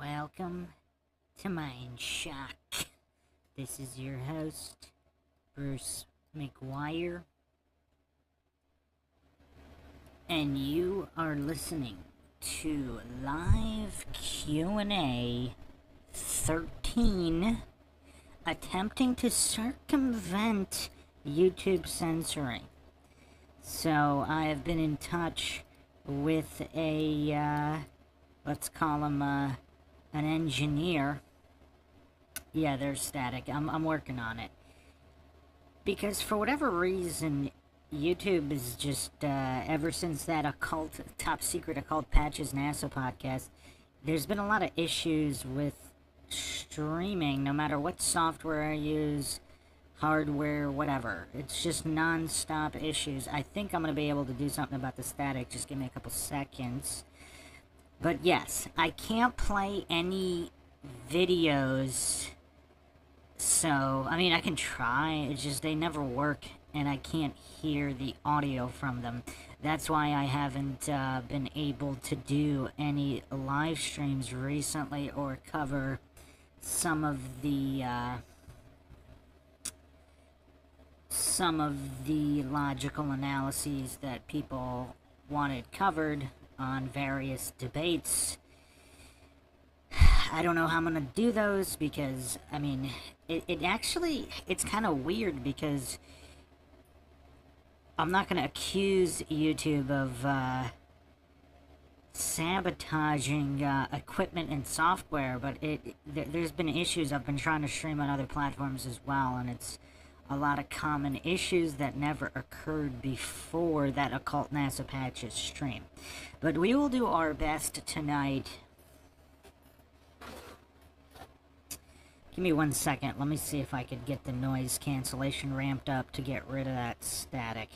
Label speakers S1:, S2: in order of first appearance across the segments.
S1: Welcome to Mindshock. This is your host, Bruce McGuire, and you are listening to Live Q&A 13, attempting to circumvent YouTube censoring. So I have been in touch with let's call him an engineer. Yeah, there's static. I'm working on it. Because for whatever reason, YouTube is just, ever since that top secret occult patches NASA podcast, there's been a lot of issues with streaming, no matter what software I use, hardware, whatever. It's just non-stop issues. I think I'm going to be able to do something about the static. Just give me a couple seconds. But yes, I can't play any videos, so, I mean, I can try, it's just they never work, and I can't hear the audio from them. That's why I haven't been able to do any live streams recently or cover some of the logical analyses that people wanted covered on various debates. I don't know how I'm gonna do those because, I mean, it's kind of weird because I'm not gonna accuse YouTube of sabotaging equipment and software, but there's been issues. I've been trying to stream on other platforms as well, and it's a lot of common issues that never occurred before that occult NASA patches stream. But we will do our best tonight. Give me 1 second. Let me see if I could get the noise cancellation ramped up to get rid of that static.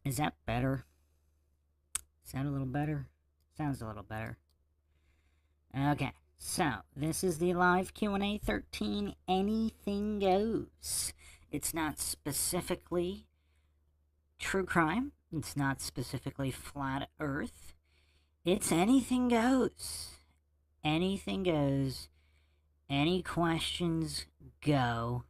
S1: Is that better? Is that a little better? Sounds a little better. Okay, so this is the live Q&A 13. Anything goes. It's not specifically true crime. It's not specifically flat earth. It's anything goes. Anything goes. Any questions, go.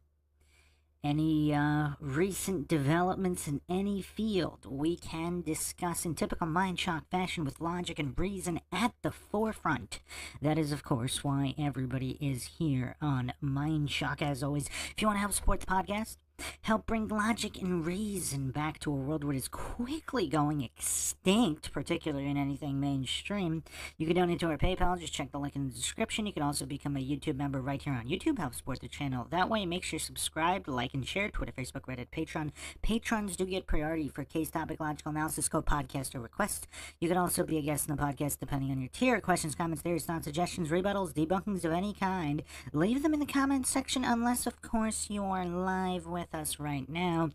S1: Any recent developments in any field we can discuss in typical Mindshock fashion with logic and reason at the forefront. That is, of course, why everybody is here on Mindshock. As always, if you want to help support the podcast, help bring logic and reason back to a world where it is quickly going extinct, particularly in anything mainstream, you can donate to our PayPal. Just check the link in the description. You can also become a YouTube member right here on YouTube. Help support the channel that way. Make sure you're subscribed, like, and share. Twitter, Facebook, Reddit, Patreon. Patrons do get priority for case topic, logical analysis, code, podcast, or requests. You can also be a guest in the podcast depending on your tier. Questions, comments, theories, thoughts, suggestions, rebuttals, debunkings of any kind. Leave them in the comments section unless, of course, you are live with us right now.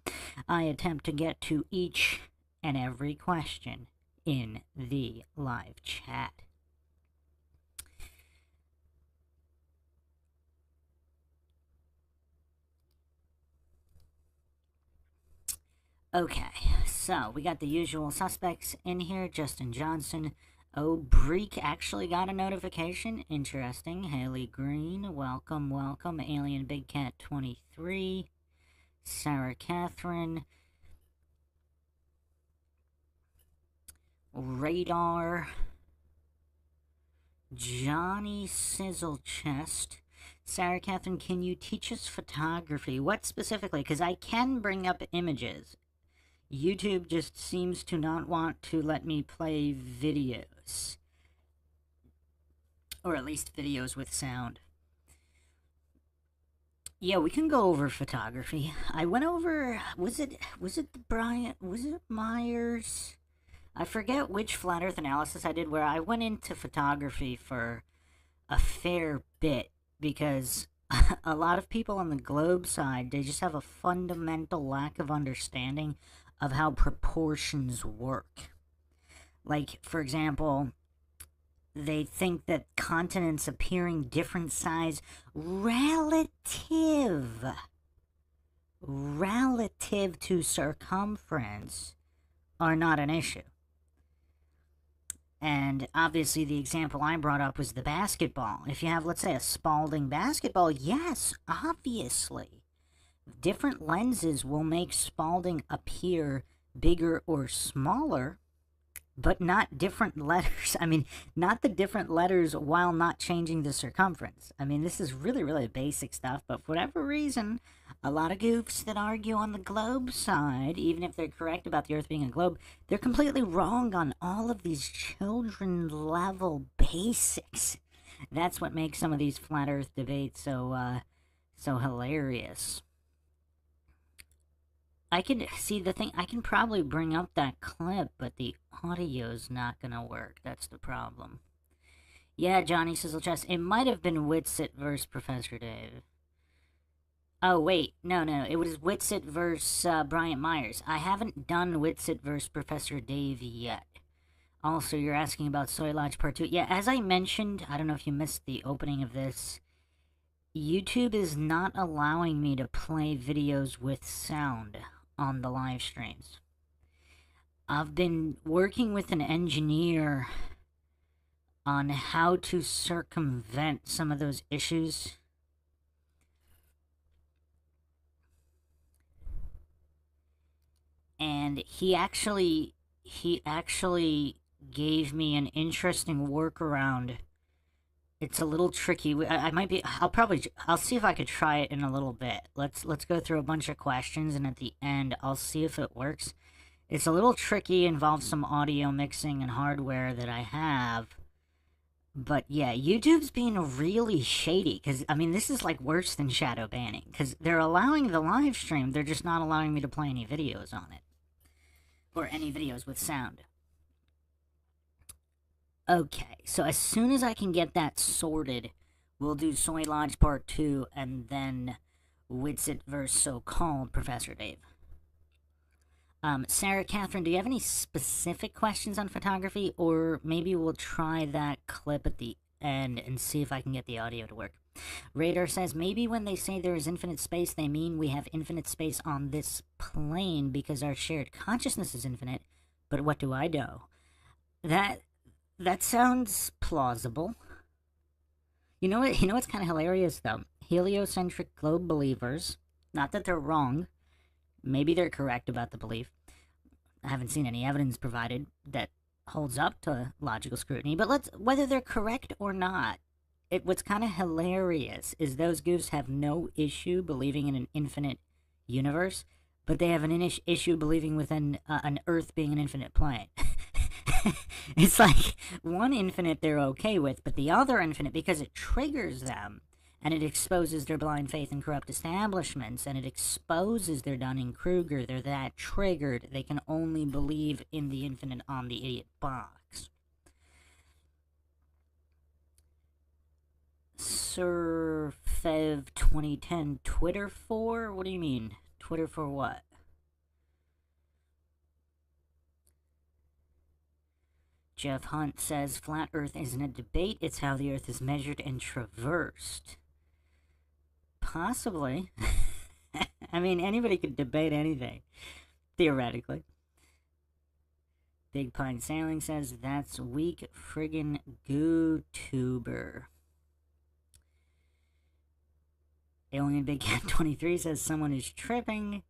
S1: I attempt to get to each and every question in the live chat. Okay, so we got the usual suspects in here. Justin Johnson. Oh, Breek actually got a notification. Interesting. Haley Green, welcome, welcome. Alien Big Cat 23. Sarah Catherine. Radar. Johnny Sizzle Chest. Sarah Catherine, can you teach us photography? What specifically? Because I can bring up images. YouTube just seems to not want to let me play videos. Or at least videos with sound. Yeah, we can go over photography. I went over, was it Myers? I forget which flat earth analysis I did where I went into photography for a fair bit because a lot of people on the globe side, they just have a fundamental lack of understanding of how proportions work. Like, for example, they think that continents appearing different size relative to circumference are not an issue. And obviously the example I brought up was the basketball. If you have, let's say, a Spalding basketball, yes, obviously. Different lenses will make Spalding appear bigger or smaller, but not different letters. I mean, not the different letters while not changing the circumference. I mean, this is really, really basic stuff, but for whatever reason, a lot of goofs that argue on the globe side, even if they're correct about the Earth being a globe, they're completely wrong on all of these children-level basics. That's what makes some of these flat Earth debates so hilarious. I can see the thing. I can probably bring up that clip, but the audio's not gonna work. That's the problem. Yeah, Johnny Sizzle Chest. It might have been Whitsitt versus Professor Dave. Oh wait, no. It was Whitsitt versus Bryant Myers. I haven't done Whitsitt versus Professor Dave yet. Also, you're asking about Soy Lodge Part 2. Yeah, as I mentioned, I don't know if you missed the opening of this. YouTube is not allowing me to play videos with sound on the live streams. I've been working with an engineer on how to circumvent some of those issues. And he actually gave me an interesting workaround. It's a little tricky. I'll see if I could try it in a little bit. Let's go through a bunch of questions, and at the end, I'll see if it works. It's a little tricky, involves some audio mixing and hardware that I have. But yeah, YouTube's being really shady, because, I mean, this is like worse than shadow banning, because they're allowing the live stream, they're just not allowing me to play any videos on it. Or any videos with sound. Okay, so as soon as I can get that sorted, we'll do Soy Lodge Part 2, and then Whitsitt vs. So-Called Professor Dave. Sarah Catherine, do you have any specific questions on photography? Or maybe we'll try that clip at the end and see if I can get the audio to work. Radar says, maybe when they say there is infinite space, they mean we have infinite space on this plane because our shared consciousness is infinite, but what do I know? That sounds plausible. You know what's kind of hilarious, though? Heliocentric globe believers, not that they're wrong, maybe they're correct about the belief. I haven't seen any evidence provided that holds up to logical scrutiny, but whether they're correct or not, what's kind of hilarious is those goofs have no issue believing in an infinite universe, but they have an issue believing within an Earth being an infinite plane. It's like one infinite they're okay with, but the other infinite, because it triggers them, and it exposes their blind faith in corrupt establishments, and it exposes their Dunning-Kruger, they're that triggered, they can only believe in the infinite on the idiot box. Sir Fev 2010, Twitter for? What do you mean? Twitter for what? Jeff Hunt says, Flat Earth isn't a debate, it's how the Earth is measured and traversed. Possibly. I mean, anybody could debate anything, theoretically. Big Pine Sailing says, that's weak friggin' GooTuber. Alien Big Cat 23 says, someone is tripping.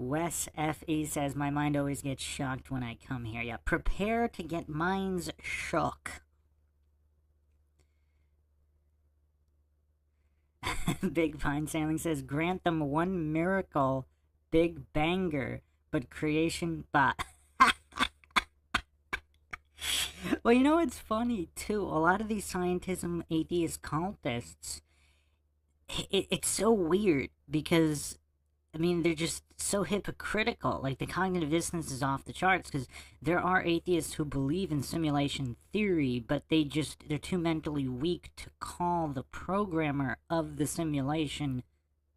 S1: Wes F.E. says, my mind always gets shocked when I come here. Yeah, prepare to get minds shook. Big Pine Sailing says, grant them one miracle, big banger, but creation bot. Well, you know what's funny, too? A lot of these scientism atheist cultists, it's so weird because, I mean, they're just so hypocritical. Like, the cognitive dissonance is off the charts because there are atheists who believe in simulation theory, but they're too mentally weak to call the programmer of the simulation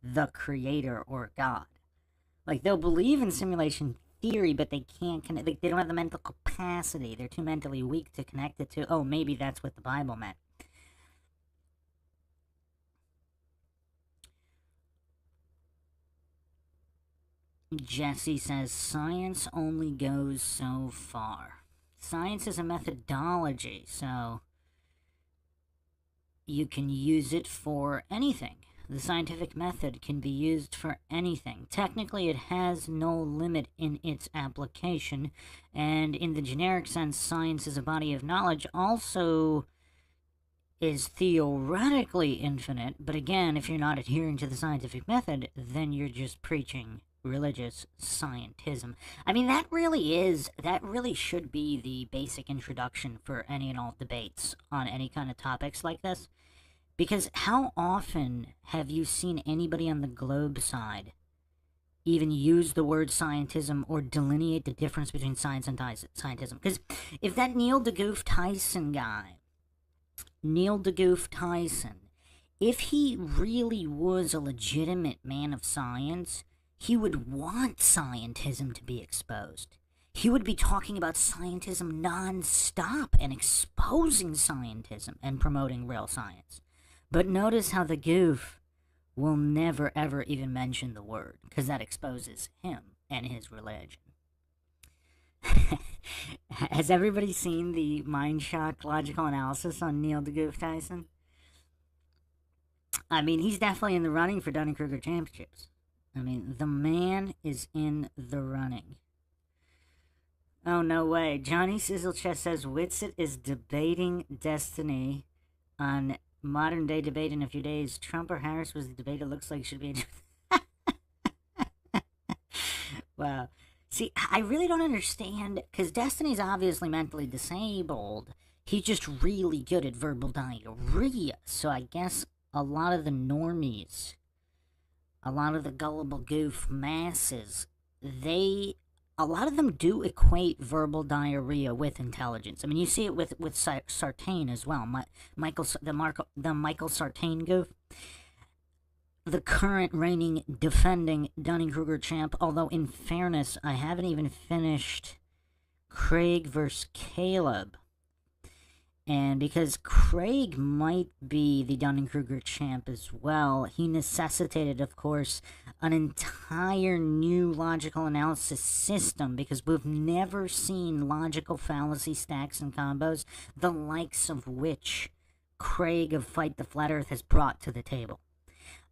S1: the creator or God. Like, they'll believe in simulation theory, but they can't connect. They don't have the mental capacity. They're too mentally weak to connect it to, oh, maybe that's what the Bible meant. Jesse says, science only goes so far. Science is a methodology, so you can use it for anything. The scientific method can be used for anything. Technically, it has no limit in its application, and in the generic sense, science is a body of knowledge also is theoretically infinite, but again, if you're not adhering to the scientific method, then you're just preaching religious scientism. I mean, that really should be the basic introduction for any and all debates on any kind of topics like this. Because how often have you seen anybody on the globe side even use the word scientism or delineate the difference between science and scientism? Because if that Neil deGrasse Tyson guy, if he really was a legitimate man of science, he would want scientism to be exposed. He would be talking about scientism non-stop and exposing scientism and promoting real science. But notice how the goof will never ever even mention the word, because that exposes him and his religion. Has everybody seen the Mindshock logical analysis on Neil deGrasse Tyson? I mean, he's definitely in the running for Dunning-Kruger championships. I mean, the man is in the running. Oh, no way. Johnny Sizzlechest says Whitsitt is debating Destiny on modern day debate in a few days. Trump or Harris was the debate it looks like should be. Wow. See, I really don't understand, because Destiny's obviously mentally disabled. He's just really good at verbal diarrhea. So I guess a lot of the normies, a lot of the gullible goof masses, a lot of them do equate verbal diarrhea with intelligence. I mean, you see it with Sartain as well. The Michael Sartain goof. The current reigning, defending Dunning-Kruger champ, although in fairness, I haven't even finished Craig versus Caleb. And because Craig might be the Dunning-Kruger champ as well, he necessitated, of course, an entire new logical analysis system, because we've never seen logical fallacy stacks and combos, the likes of which Craig of Fight the Flat Earth has brought to the table.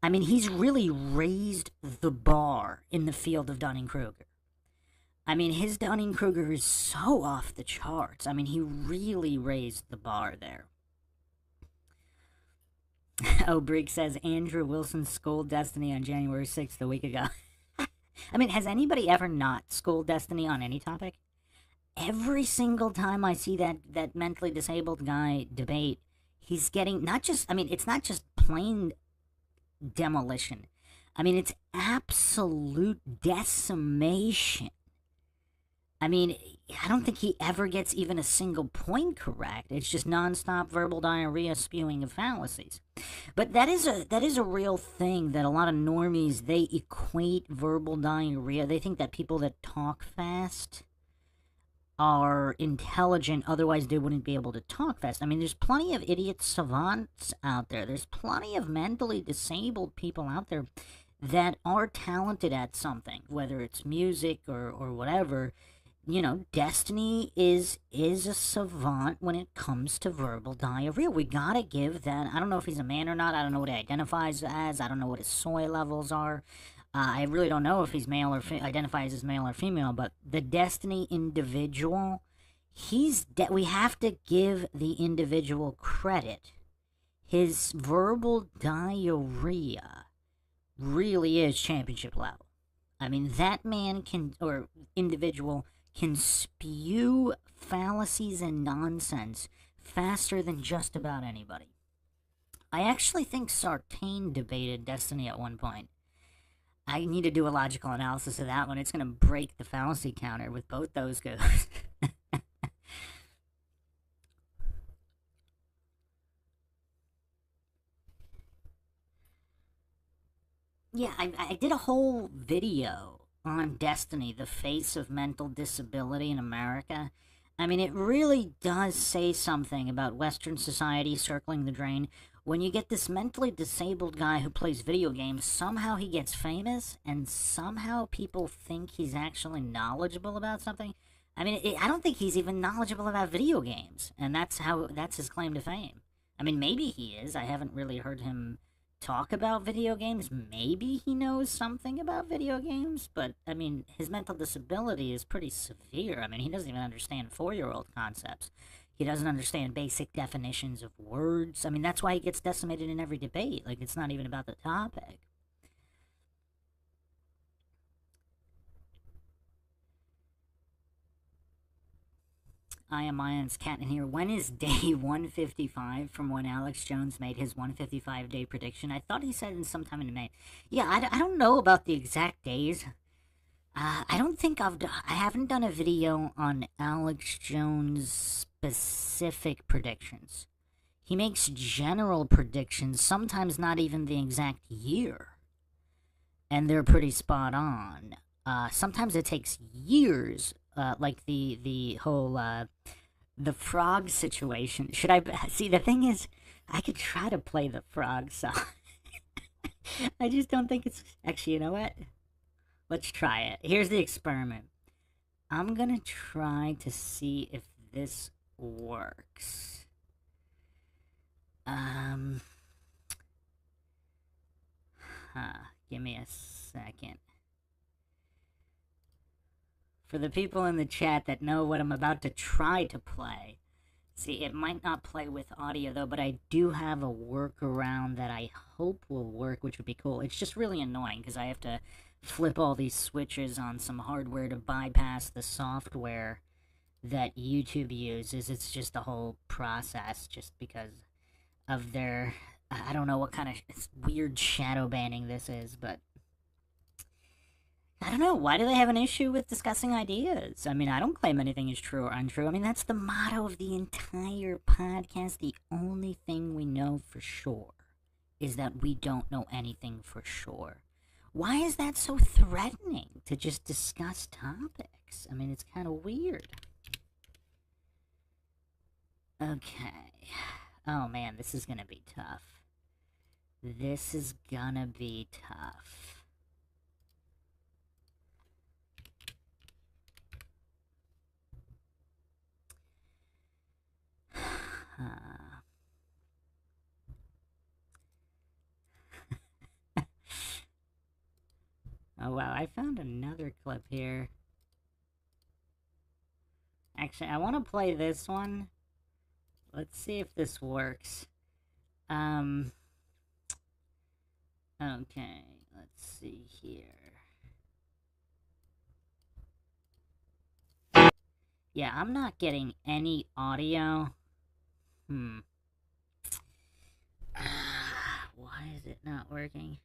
S1: I mean, he's really raised the bar in the field of Dunning-Kruger. I mean, his Dunning-Kruger is so off the charts. I mean, he really raised the bar there. Oh, Breek says Andrew Wilson schooled Destiny on January 6th, a week ago. I mean, has anybody ever not schooled Destiny on any topic? Every single time I see that mentally disabled guy debate, he's getting it's not just plain demolition. I mean, it's absolute decimation. I mean, I don't think he ever gets even a single point correct. It's just nonstop verbal diarrhea, spewing of fallacies. But that is a real thing, that a lot of normies, they equate verbal diarrhea. They think that people that talk fast are intelligent, otherwise they wouldn't be able to talk fast. I mean, there's plenty of idiot savants out there. There's plenty of mentally disabled people out there that are talented at something, whether it's music or whatever. You know, Destiny is a savant when it comes to verbal diarrhea. We gotta give that. I don't know if he's a man or not. I don't know what he identifies as. I don't know what his soy levels are. I really don't know if he's male or identifies as male or female, but the Destiny individual, we have to give the individual credit. His verbal diarrhea really is championship level. I mean, that man individual can spew fallacies and nonsense faster than just about anybody. I actually think Sartain debated Destiny at one point. I need to do a logical analysis of that one. It's going to break the fallacy counter with both those guys. Yeah, I did a whole video on Destiny, the face of mental disability in America. I mean, it really does say something about Western society circling the drain. When you get this mentally disabled guy who plays video games, somehow he gets famous, and somehow people think he's actually knowledgeable about something. I mean, I don't think he's even knowledgeable about video games, and that's his claim to fame. I mean, maybe he is. I haven't really heard him talk about video games. Maybe he knows something about video games, but, I mean, his mental disability is pretty severe. I mean, he doesn't even understand 4-year-old concepts. He doesn't understand basic definitions of words. I mean, that's why he gets decimated in every debate. Like, it's not even about the topic. I am Ian's cat in here. When is day 155 from when Alex Jones made his 155-day prediction? I thought he said in sometime in May. Yeah, I don't know about the exact days. I don't think I haven't done a video on Alex Jones' specific predictions. He makes general predictions, sometimes not even the exact year. And they're pretty spot on. Sometimes it takes years, like the whole, the frog situation. Should I, see, the thing is, I could try to play the frog song. I just don't think it's, actually, you know what? Let's try it. Here's the experiment. I'm gonna try to see if this works. Give me a second. For the people in the chat that know what I'm about to try to play, see, it might not play with audio though, but I do have a workaround that I hope will work, which would be cool. It's just really annoying because I have to flip all these switches on some hardware to bypass the software that YouTube uses. It's just a whole process just because of their, I don't know what kind of weird shadow banning this is, but I don't know. Why do they have an issue with discussing ideas? I mean, I don't claim anything is true or untrue. I mean, that's the motto of the entire podcast. The only thing we know for sure is that we don't know anything for sure. Why is that so threatening to just discuss topics? I mean, it's kind of weird. Okay. Oh, man, this is gonna be tough. This is gonna be tough. Oh wow, I found another clip here. Actually, I want to play this one. Let's see if this works. Okay, let's see here. Yeah, I'm not getting any audio. Why is it not working?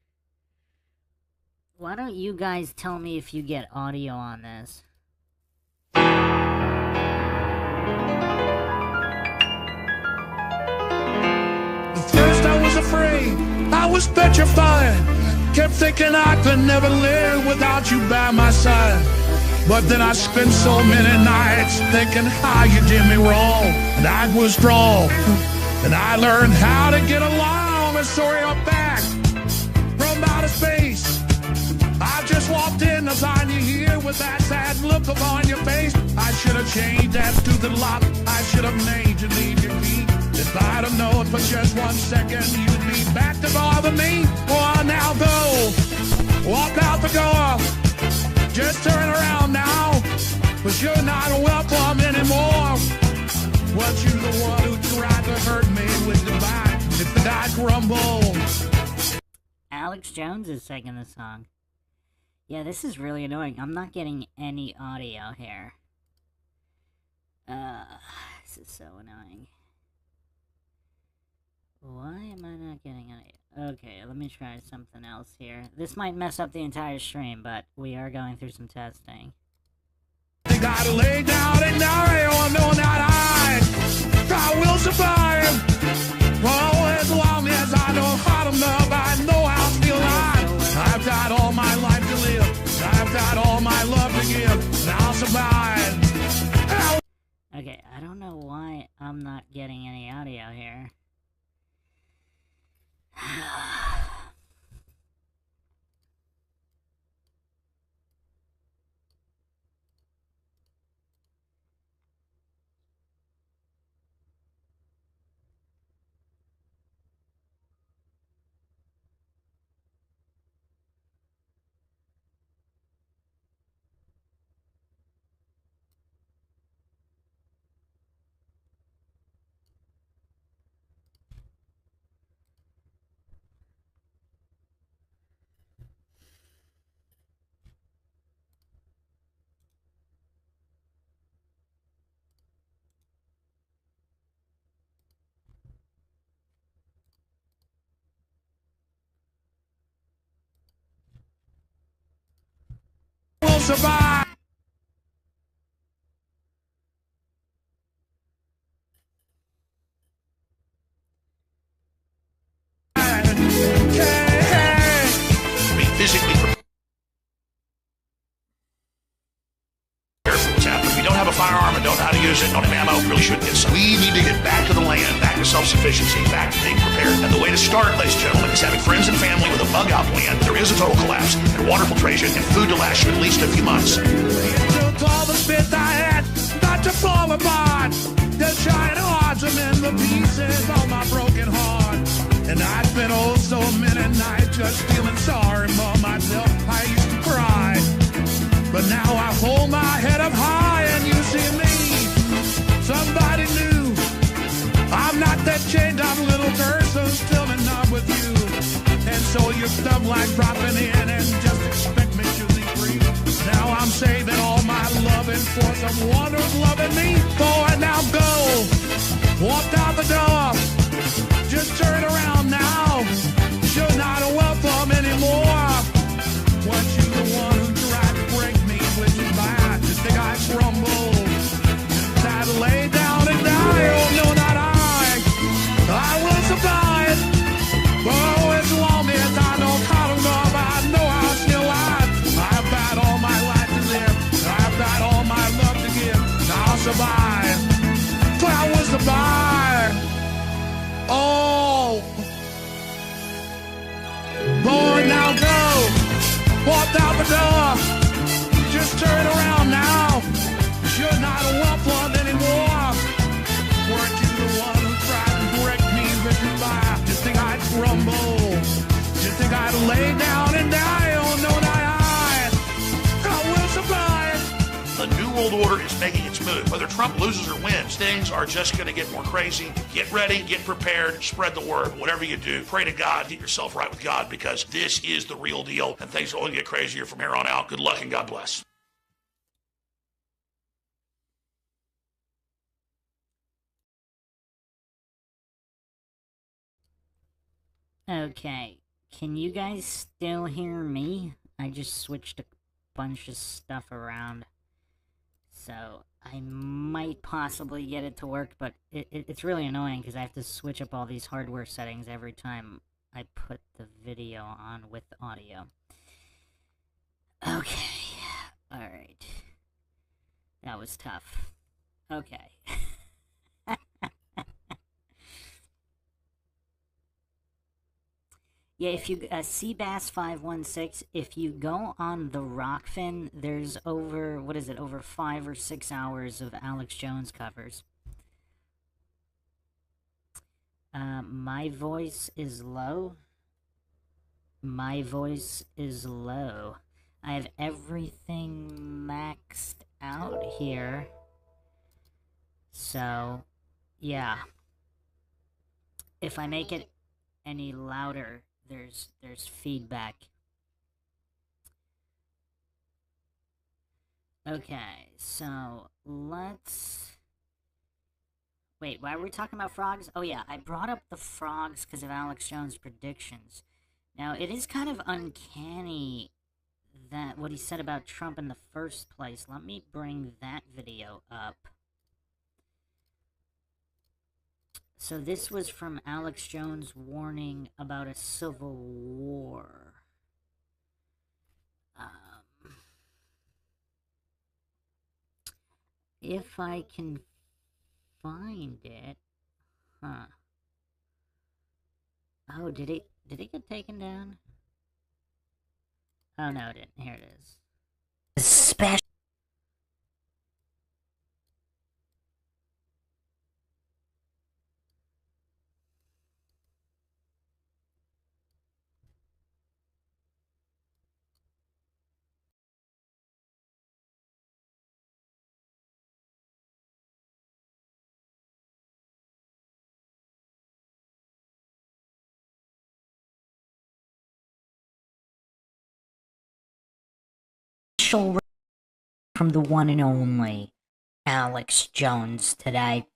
S1: Why don't you guys tell me if you get audio on this?
S2: At first I was afraid, I was petrified. Kept thinking I could never live without you by my side. But then I spent so many nights thinking how you did me wrong. And I was strong, and I learned how to get along. And so you're back from outer space. I just walked in to find you here with that sad look upon your face. I should have changed that stupid lock. I should have made you leave your key. If I'd have known for just 1 second you'd be back to bother me. Oh, now go, walk out the door. Just turn around now, but you're not welcome anymore. Was you the one who tried to hurt me with the back? If I grumble.
S1: Alex Jones is singing the song. Yeah, this is really annoying. I'm not getting any audio here. This is so annoying. Why am I not getting any? Okay, let me try something else here. This might mess up the entire stream, but we are going through some testing.
S2: You gotta lay down and die, or know that I will survive. Oh, as long as I know how to love, I know I'll be alive. I've got all my life to live. I've got all
S1: I don't know why I'm not getting any audio here.
S2: Will survive.
S3: Be physically prepared for what's happening. If you don't have a firearm and don't know how to use it, don't have ammo, really should get some. We need to get back to the land, back to self-sufficiency, back to being prepared. And the way to start, ladies and gentlemen, is having friends and family with a bug-out plan. There is a total collapse, and water filtration, and food to last you at least a few months.
S2: Took all the bits I had, not to fall apart. The giant odds and then the pieces on my broken heart. And I spent oh so many nights just feeling sorry for myself. I used to cry, but now I hold my head up high and you see me. Somebody new. I'm not that changed, I'm a little person still in love with you. And so you stuff like dropping in and just expect me to be free. Now I'm saving all my loving for someone who's loving me. Boy, now go. Walk out the door. Just turn around now. You're not welcome anymore. Weren't you the one who tried to break me with your bite? You think I crumble? Time to lay down and die. Oh, no, not I. I will survive. Oh, as long as I don't cut them off, I know I'll still alive. I've got all my life to live. I've got all my love to give. I'll survive. I will survive. Oh. Boy, now go. Walk out the door. Just turn around now. You're not a welcome anymore. Weren't you the one who tried to break me with your fire? You think I'd crumble? You think I'd lay down and die? Oh, no, not I will survive.
S3: The New World Order is making its move. Whether Trump loses or wins, things are just going to get more crazy. Get ready, get prepared, spread the word. Whatever you do, pray to God, get yourself right with God, because this is the real deal, and things will only get crazier from here on out. Good luck and God bless.
S1: Okay, can you guys still hear me? I just switched a bunch of stuff around. So, I might possibly get it to work, but it's really annoying because I have to switch up all these hardware settings every time I put the video on with audio. Okay, alright. That was tough. Okay. Yeah, if you, Seabass516, if you go on the Rockfin, there's over, what is it, over 5 or 6 hours of Alex Jones covers. My voice is low. My voice is low. I have everything maxed out here. So, yeah. If I make it any louder, there's feedback. Okay, so let's... Wait, why were we talking about frogs? Oh yeah, I brought up the frogs because of Alex Jones' predictions. Now, it is kind of uncanny that what he said about Trump in the first place. Let me bring that video up. So this was from Alex Jones warning about a civil war. If I can find it. Huh. Oh, did it get taken down? Oh no, it didn't. Here it is. Special from the one and only Alex Jones today.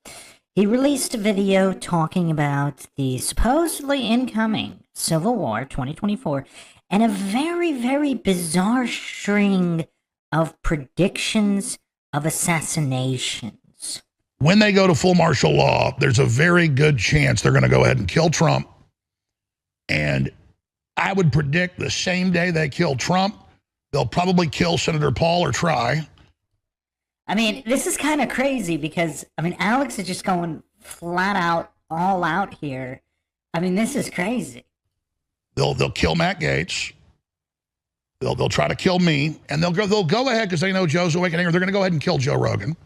S1: He released a video talking about the supposedly incoming Civil War 2024 and a very, very bizarre string of predictions of assassinations.
S3: When they go to full martial law, there's a very good chance they're going to go ahead and kill Trump. And I would predict the same day they kill Trump, they'll probably kill Senator Paul or try.
S1: I mean, this is kind of crazy because, I mean, Alex is just going flat out, all out here. I mean, this is crazy.
S3: They'll kill Matt Gaetz. They'll try to kill me, and they'll go ahead because they know Joe's awake and angry. They're going to go ahead and kill Joe Rogan.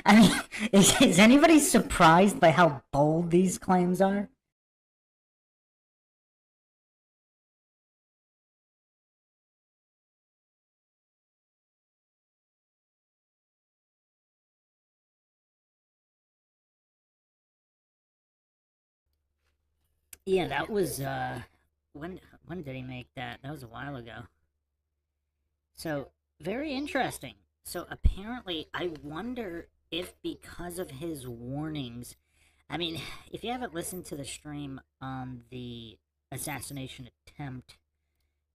S1: I mean, is anybody surprised by how bold these claims are? Yeah, that was, when did he make that? That was a while ago. So, very interesting. So, apparently, I wonder if because of his warnings, I mean, if you haven't listened to the stream on the assassination attempt,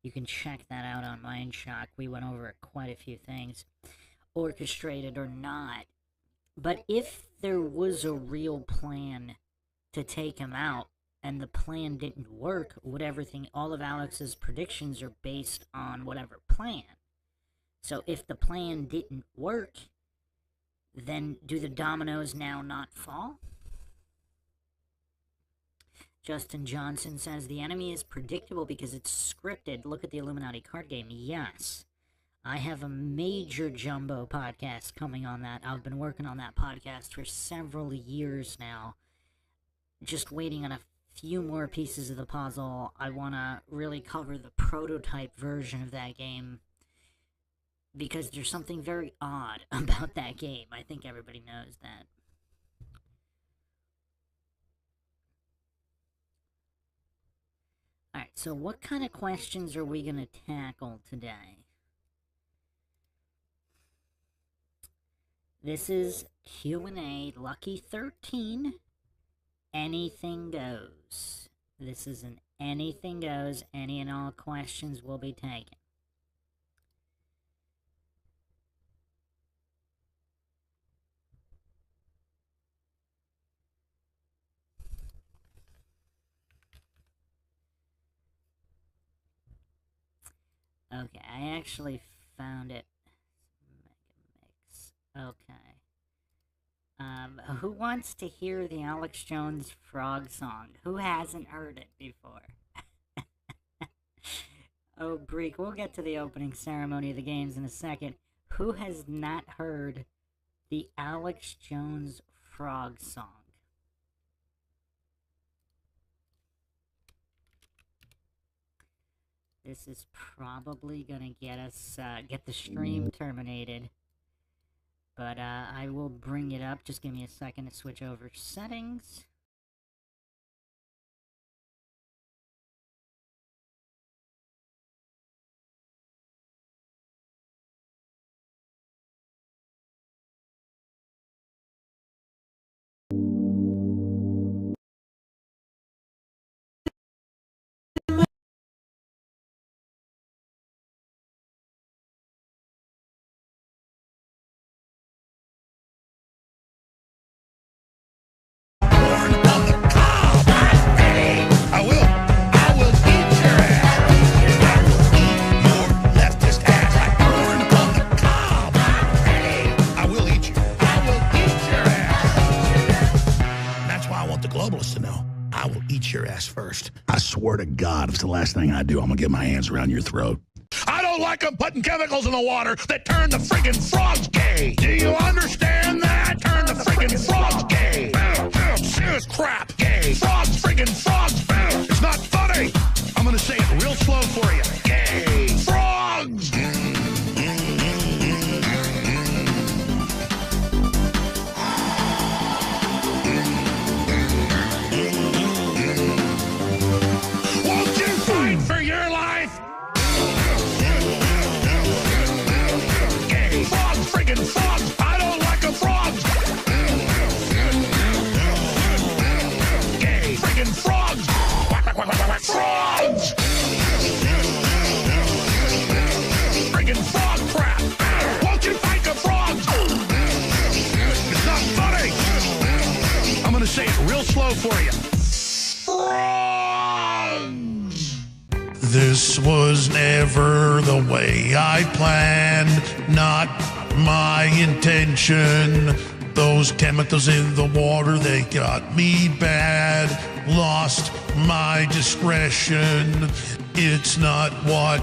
S1: you can check that out on Mindshock. We went over quite a few things, orchestrated or not. But if there was a real plan to take him out, and the plan didn't work, all of Alex's predictions are based on whatever plan. So if the plan didn't work, then do the dominoes now not fall? Justin Johnson says, the enemy is predictable because it's scripted. Look at the Illuminati card game. Yes. I have a major jumbo podcast coming on that. I've been working on that podcast for several years now. Just waiting on a few more pieces of the puzzle. I want to really cover the prototype version of that game because there's something very odd about that game. I think everybody knows that. Alright, so what kind of questions are we going to tackle today? This is Q&A Lucky 13. Anything goes. This is an anything goes. Any and all questions will be taken. Okay, I actually found it. Okay. Who wants to hear the Alex Jones frog song? Who hasn't heard it before? Oh, Breek, we'll get to the opening ceremony of the games in a second. Who has not heard the Alex Jones frog song? This is probably gonna get us, get the stream terminated. But I will bring it up. Just give me a second to switch over settings.
S2: God, if it's the last thing I do, I'm going to get my hands around your throat. I don't like them putting chemicals in the water that turn the friggin' frogs gay. Do you understand that? Turn the friggin' frogs gay. Serious crap. Gay. Frogs, friggin' frogs. It's not funny. I'm going to say it real slow for you. Gay. Frogs. Won't you fight for your life? Gay. Frogs, friggin' frogs. I don't like a frog. Gay. Friggin' frogs. Frogs. Friggin' frog crap. Won't you fight the frogs? It's not funny. I'm gonna say it real slow for you. Frogs. This was never the way I planned, not my intention. Those chemicals in the water, they got me bad. Lost my discretion. It's not what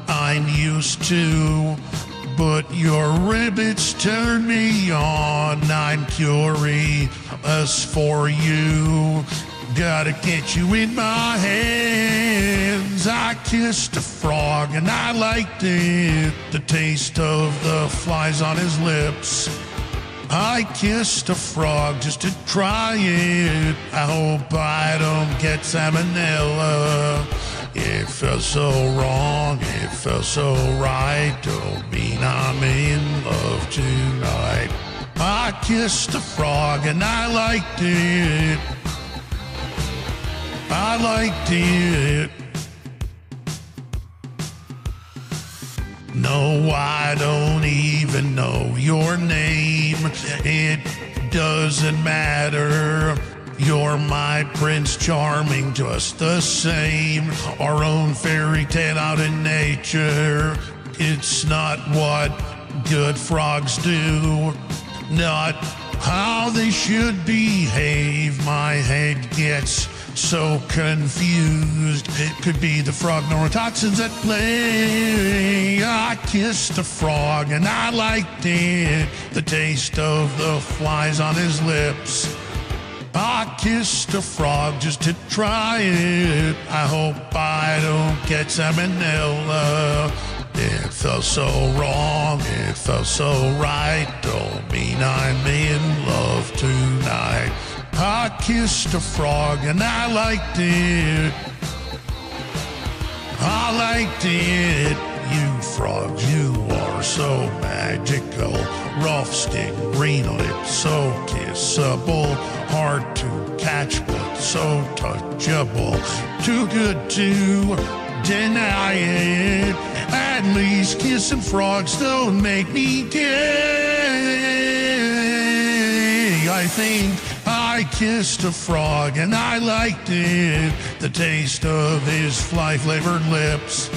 S2: I'm used to, but your ribbits turn me on. I'm curious for you. Gotta get you in my hands. I kissed a frog and I liked it. The taste of the flies on his lips. I kissed a frog just to try it. I hope I don't get salmonella. It felt so wrong, it felt so right. Don't mean I'm in love tonight. I kissed a frog and I liked it. I liked it. No, I don't even know your name. It doesn't matter. You're my Prince Charming, just the same. Our own fairy tale out in nature. It's not what good frogs do. Not how they should behave. My head gets so confused. It could be the frog neurotoxins at play. I kissed a frog and I liked it. The taste of the flies on his lips. I kissed a frog just to try it. I hope I don't get salmonella. It felt so wrong, it felt so right. Don't mean I'm in love tonight. I kissed a frog and I liked it. I liked it. You frogs, you are so magical. Rough skin, green lips, so kissable. Hard to catch, but so touchable. Too good to deny it. At least kissing frogs don't make me gay. I think I kissed a frog and I liked it. The taste of his fly-flavored lips.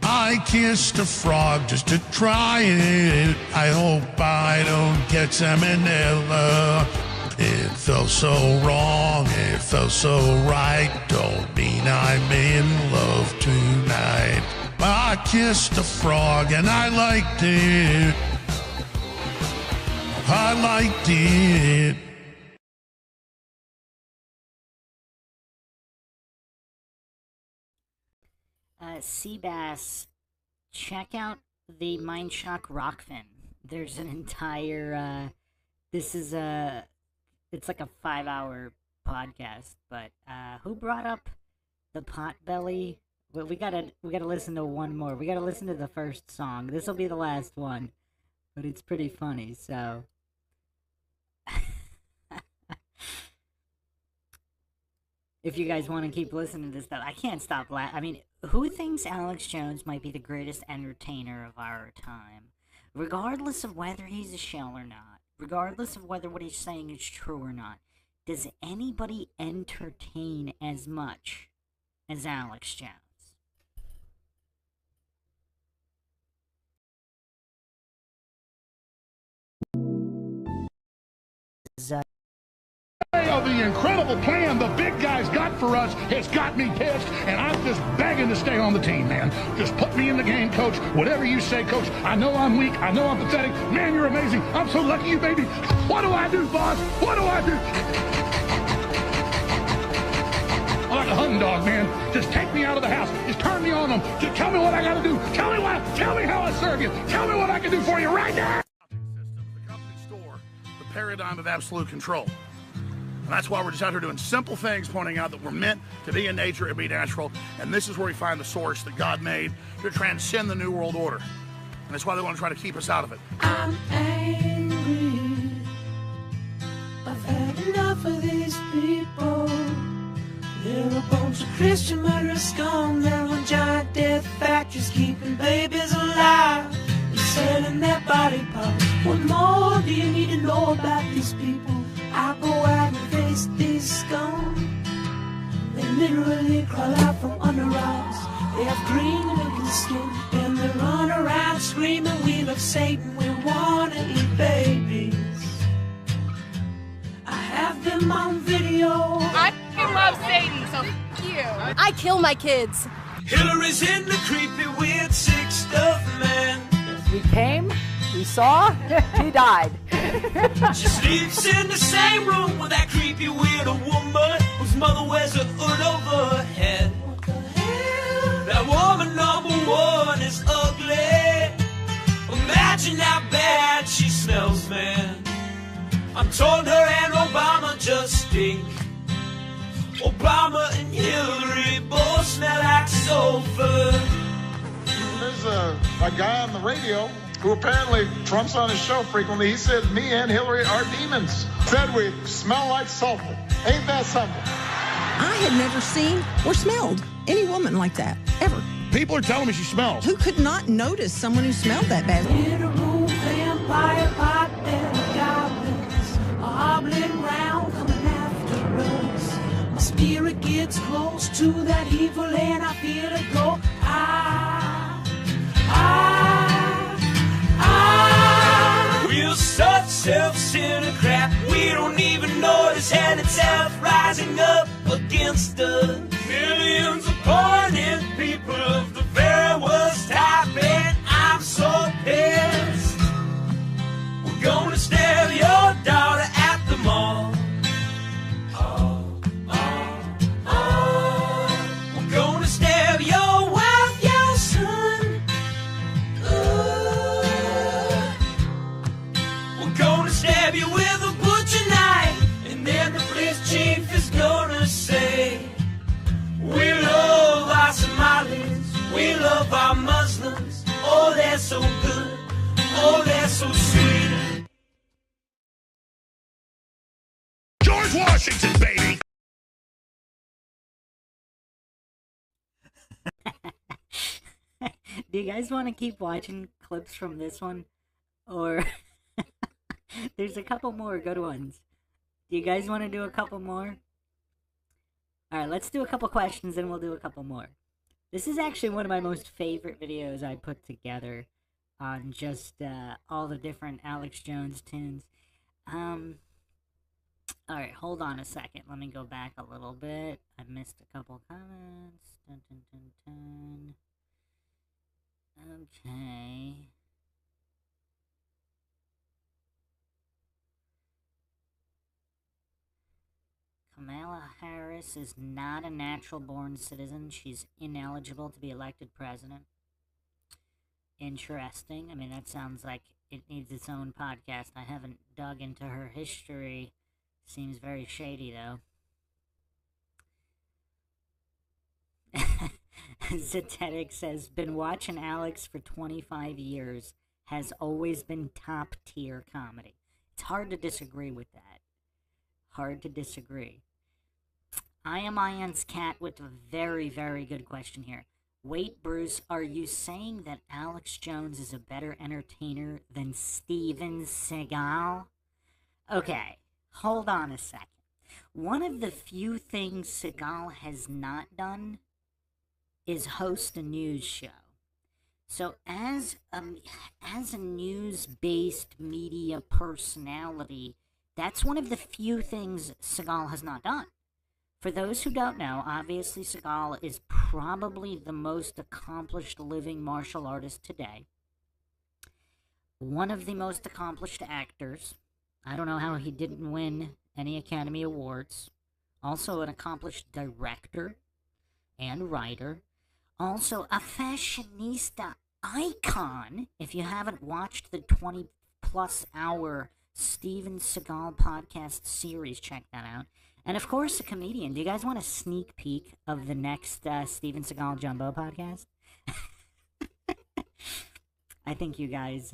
S2: I kissed a frog just to try it. I hope I don't get salmonella. It felt so wrong, it felt so right. Don't mean I'm in love tonight. I kissed a frog and I liked it. I liked it.
S1: Seabass, check out the Mindshock Rockfin. There's an entire, this is it's like a 5-hour podcast, but, who brought up the Potbelly? Well, we gotta listen to one more. We gotta listen to the first song. This will be the last one, but it's pretty funny, so. If you guys want to keep listening to this stuff, I can't stop laughing. I mean, who thinks Alex Jones might be the greatest entertainer of our time? Regardless of whether he's a shell or not, regardless of whether what he's saying is true or not, does anybody entertain as much as Alex Jones?
S2: the incredible plan the big guys got for us has got me pissed, and I'm just begging to stay on the team, man. Just put me in the game, coach. Whatever you say, coach. I know I'm weak. I know I'm pathetic. Man, you're amazing. I'm so lucky you, baby. What do I do, boss? What do I do? I'm like a hunting dog, man. Just take me out of the house. Just turn me on them. Just tell me what I got to do. Tell me what. Tell me how I serve you. Tell me what I can do for you right now. The company store, the paradigm of absolute control. And that's why we're just out here doing simple things, pointing out that we're meant to be in nature and be natural. And this is where we find the source that God made to transcend the New World Order. And that's why they want to try to keep us out of it.
S4: I'm angry. I've had enough of these people. They're a bunch of Christian murderers scum. They're on giant death factories keeping babies alive and selling their body parts. What more do you need to know about these people? I go out and face these scum. They literally crawl out from under rocks. They have green looking skin and they run around screaming, we love Satan, we wanna eat babies. I have them on video.
S5: I love Satan, so f*** you.
S6: I kill my kids.
S4: Hillary's in the creepy weird sick stuff, man.
S7: We came, we saw, he died.
S4: She sleeps in the same room with that creepy weird woman whose mother wears a hood over her head. What the hell? That woman number one is ugly. Imagine how bad she smells, man. I'm told her and Obama just stink. Obama and Hillary both smell like sulfur.
S8: There's a guy on the radio who apparently Trump's on his show frequently. He said me and Hillary are demons. Said we smell like sulfur. Ain't that something?
S9: I had never seen or smelled any woman like that, ever.
S2: People are telling me she smells.
S9: Who could not notice someone who smelled that bad?
S4: In a room, vampire pot and goblins are hobbling round, coming after us. My spirit gets close to that evil and I feel it go. We're such self-centered crap. We don't even notice hell itself rising up against us. Millions of pointed people of the very worst type, and I'm so pissed. We're gonna stab your daughter at the mall. We're gonna stab your wife, your son. We're gonna stab you with a butcher knife, and then the police chief is gonna say, we love our Somalis, we love our Muslims. Oh, they're so good, oh, they're so sweet.
S2: George Washington, baby.
S1: Do you guys want to keep watching clips from this one? Or there's a couple more good ones. Do you guys want to do a couple more? Alright, let's do a couple questions and we'll do a couple more. This is actually one of my most favorite videos I put together on just all the different Alex Jones tunes. Alright, hold on a second. Let me go back a little bit. I missed a couple comments. Dun, dun, dun, dun. Okay. Kamala Harris is not a natural-born citizen. She's ineligible to be elected president. Interesting. I mean, that sounds like it needs its own podcast. I haven't dug into her history. Seems very shady, though. Zetetic says, been watching Alex for 25 years. Has always been top-tier comedy. It's hard to disagree with that. Hard to disagree. I am Ian's cat with a very, very good question here. Wait, Bruce, are you saying that Alex Jones is a better entertainer than Steven Seagal? Okay, hold on a second. One of the few things Seagal has not done is host a news show. So as a news-based media personality, That's one of the few things Seagal has not done. For those who don't know, obviously Seagal is probably the most accomplished living martial artist today. One of the most accomplished actors. I don't know how he didn't win any Academy Awards. Also an accomplished director and writer. Also a fashionista icon. If you haven't watched the 20-plus hour Steven Seagal podcast series, check that out. And of course, a comedian. Do you guys want a sneak peek of the next Steven Seagal Jumbo podcast? I think you guys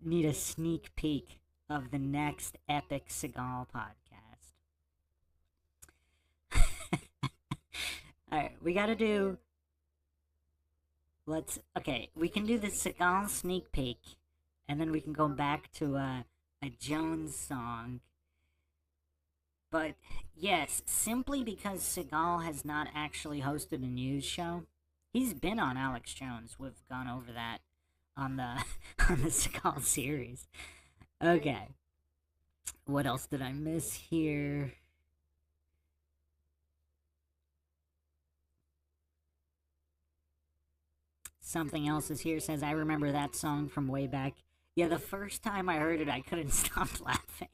S1: need a sneak peek of the next epic Seagal podcast. Alright, we gotta do... Okay, we can do the Seagal sneak peek, and then we can go back to a Jones song. But, yes, simply because Seagal has not actually hosted a news show. He's been on Alex Jones. We've gone over that on the on the Seagal series. Okay. What else did I miss here? Something else is here. Says, I remember that song from way back. Yeah, the first time I heard it, I couldn't stop laughing.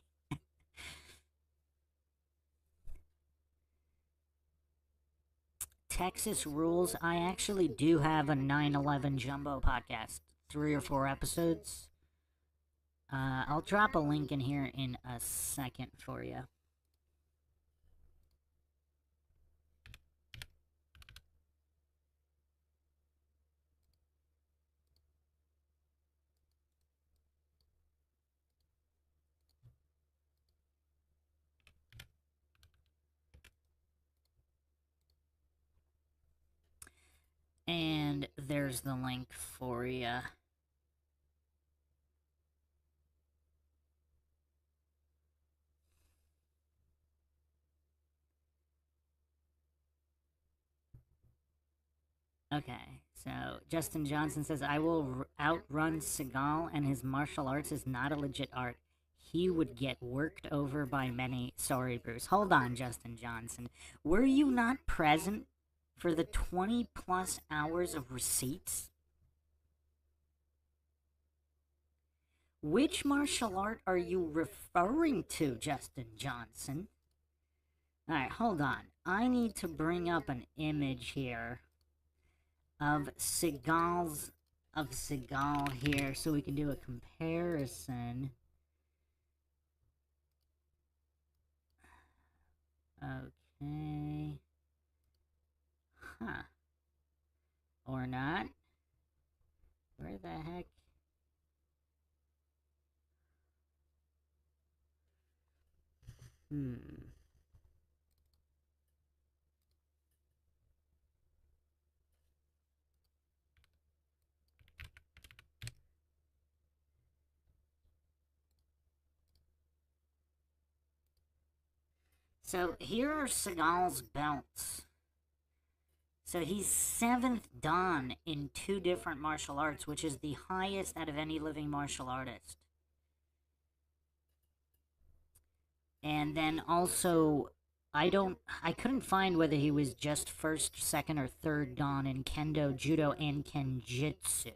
S1: Texas Rules. I actually do have a 9/11 Jumbo podcast. 3 or 4 episodes. I'll drop a link in here in a second for you. And there's the link for you. Okay, so Justin Johnson says, I will outrun Seagal, and his martial arts is not a legit art. He would get worked over by many. Sorry, Bruce. Hold on, Justin Johnson. Were you not present for the 20-plus hours of receipts? Which martial art are you referring to, Justin Johnson? Alright, hold on. I need to bring up an image here of Seagal here so we can do a comparison. Okay. Huh. Or not. Where the heck? So here are Seagal's belts. So he's 7th Dan in 2 different martial arts, which is the highest out of any living martial artist. And then also, I couldn't find whether he was just 1st, 2nd, or 3rd Dan in Kendo, Judo, and Kenjutsu.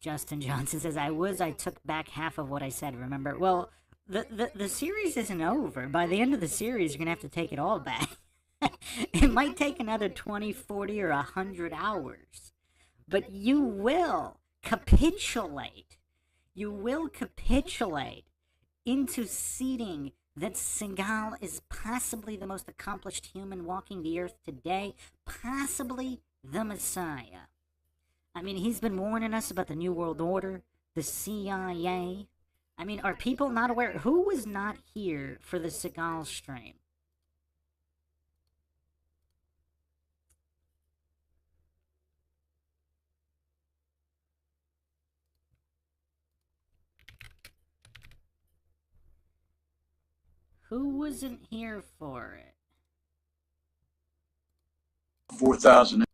S1: Justin Johnson says, I took back half of what I said, remember? Well, the series isn't over. By the end of the series, you're going to have to take it all back. It might take another 20, 40, or 100 hours. But you will capitulate. You will capitulate into ceding that Seagal is possibly the most accomplished human walking the earth today, possibly the Messiah. I mean, he's been warning us about the New World Order, the CIA. I mean, are people not aware? Who was not here for the Seagal stream? Who wasn't here for it?
S6: 4,000.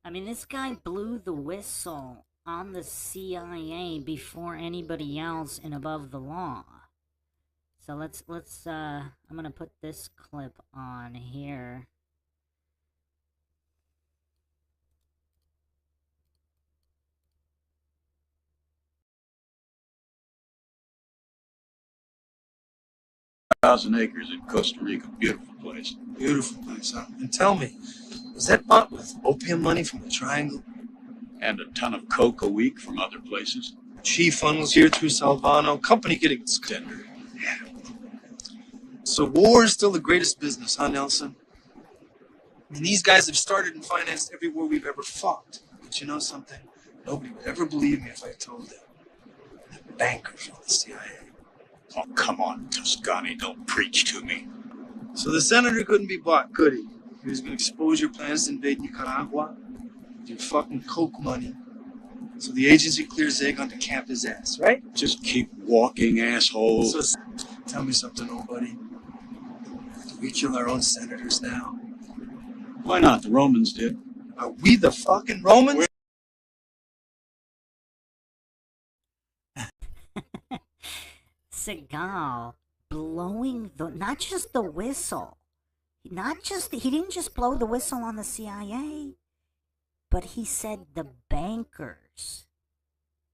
S1: I mean, this guy blew the whistle on the CIA before anybody else and above the law. So let's I'm gonna put this clip on here.
S6: Thousand acres in Costa Rica. Beautiful place.
S10: Beautiful place, huh? And tell me, was that bought with opium money from the Triangle?
S6: And a ton of coke a week from other places.
S10: Chief funnels here through Salvano. Company getting its tender. Yeah. So war is still the greatest business, huh, Nelson? I mean, these guys have started and financed every war we've ever fought. But you know something? Nobody would ever believe me if I told them. The bankers on the CIA.
S6: Oh, come on, Toscani, don't preach to me.
S10: So the senator couldn't be bought, could he? He was going to expose your plans to invade Nicaragua with your fucking coke money. So the agency clears Zagon to camp his ass, right?
S6: Just keep walking, asshole.
S10: So tell me something, old buddy. Do we kill our own senators now?
S6: Why not? The Romans did.
S10: Are we the fucking Romans?
S1: Seagal blowing not just the whistle, he didn't just blow the whistle on the CIA, but he said the bankers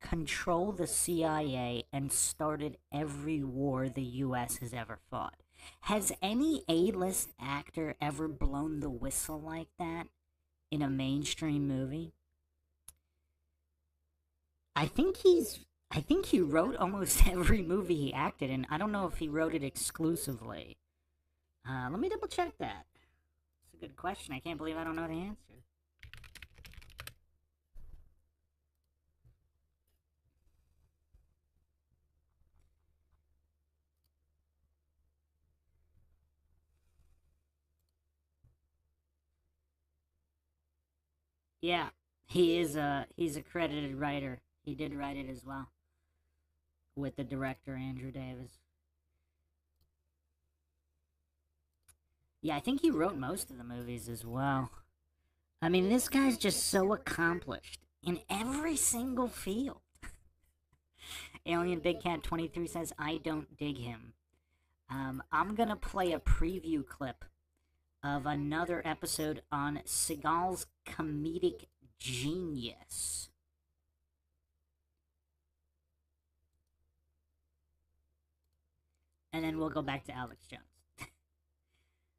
S1: control the CIA and started every war the US has ever fought. Has any A-list actor ever blown the whistle like that in a mainstream movie? I think he wrote almost every movie he acted in. I don't know if he wrote it exclusively. Let me double check that. It's a good question. I can't believe I don't know the answer. Yeah, he's a credited writer. He did write it as well, with the director Andrew Davis. Yeah, I think he wrote most of the movies as well. I mean, this guy's just so accomplished in every single field. Alien Big Cat 23 says, I don't dig him. I'm gonna play a preview clip of another episode on Seagal's comedic genius. And then we'll go back to Alex Jones.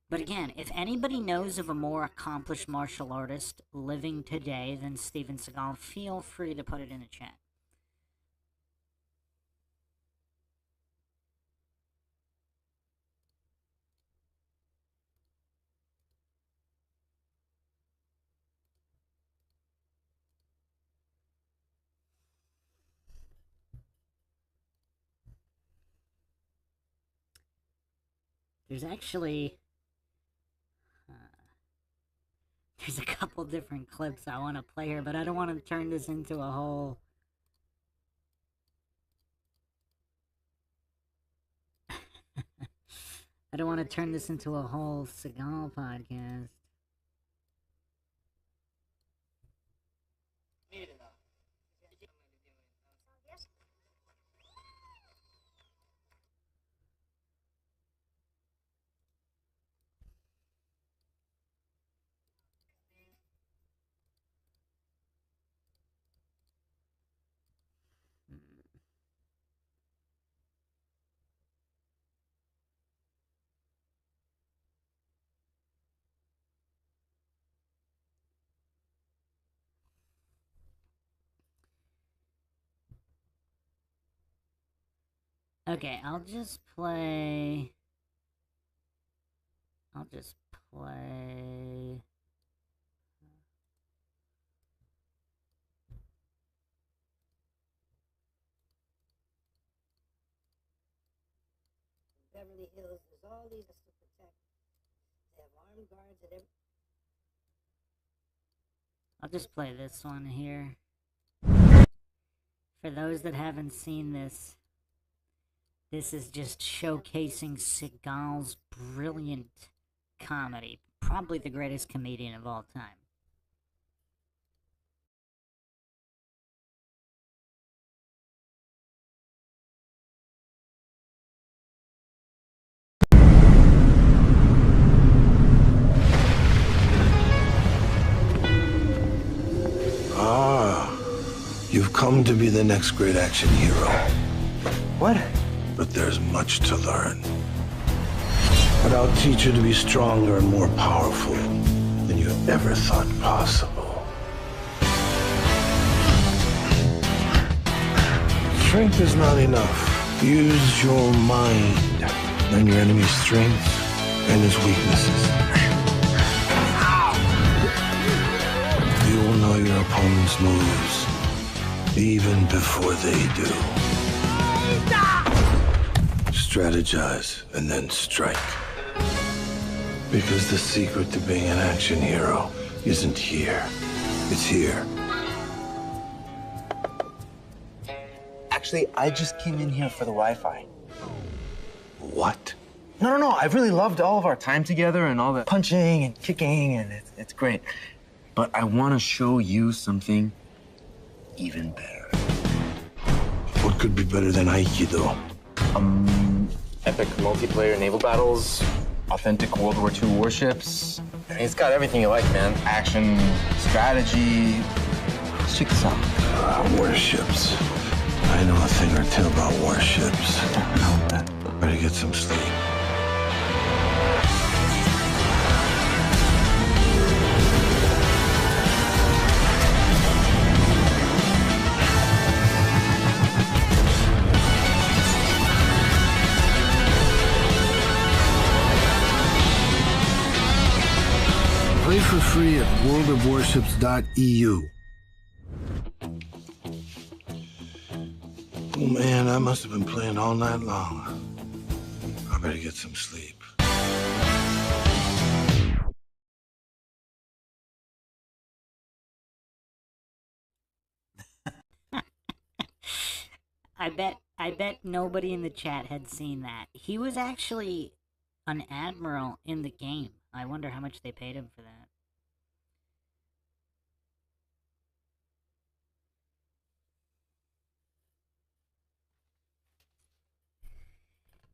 S1: But again, if anybody knows of a more accomplished martial artist living today than Steven Seagal, feel free to put it in the chat. There's actually... there's a couple different clips I want to play here, but I don't want to turn this into a whole... I don't want to turn this into a whole Seagal podcast. Okay, I'll just play... Beverly Hills, there's all these to protect. They have armed guards at every... I'll just play this one here. For those that haven't seen this, this is just showcasing Seagal's brilliant comedy. Probably the greatest comedian of all time.
S11: Ah, you've come to be the next great action hero.
S12: What?
S11: But there's much to learn. But I'll teach you to be stronger and more powerful than you ever thought possible. Strength is not enough. Use your mind. Learn your enemy's strengths and his weaknesses. You will know your opponent's moves even before they do. Strategize and then strike. Because the secret to being an action hero isn't here. It's here.
S12: Actually, I just came in here for the Wi-Fi.
S11: What?
S12: No. I've really loved all of our time together and all the punching and kicking, and it's great. But I want to show you something even better.
S11: What could be better than Aikido?
S12: Epic multiplayer naval battles, authentic World War II warships. I mean, it's got everything you like, man. Action, strategy. Let's check this out.
S11: Warships. I know a thing or two about warships. Better get some sleep. Play for free at worldofwarships.eu. Oh man, I must have been playing all night long. I better get some sleep.
S1: I bet nobody in the chat had seen that. He was actually an admiral in the game. I wonder how much they paid him for that.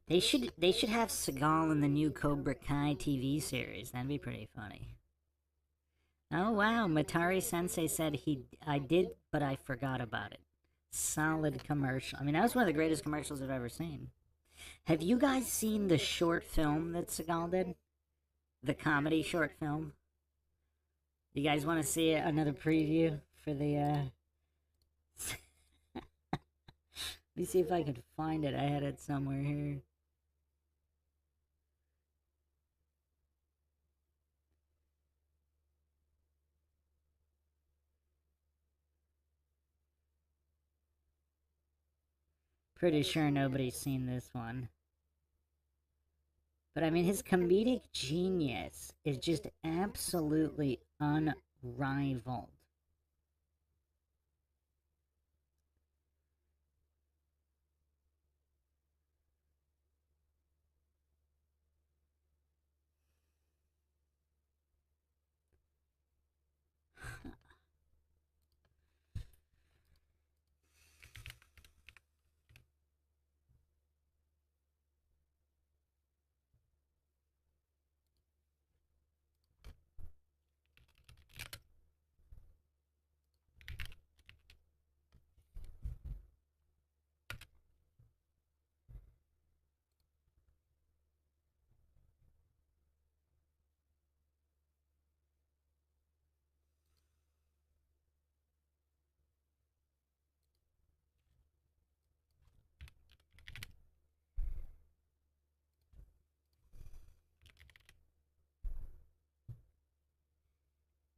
S1: They should have Seagal in the new Cobra Kai TV series. That'd be pretty funny. Oh wow, Matari Sensei said I did, but I forgot about it. Solid commercial. I mean, that was one of the greatest commercials I've ever seen. Have you guys seen the short film that Seagal did? The comedy short film? You guys want to see another preview for the, Let me see if I can find it. I had it somewhere here. Pretty sure nobody's seen this one. But I mean, his comedic genius is just absolutely unrivaled.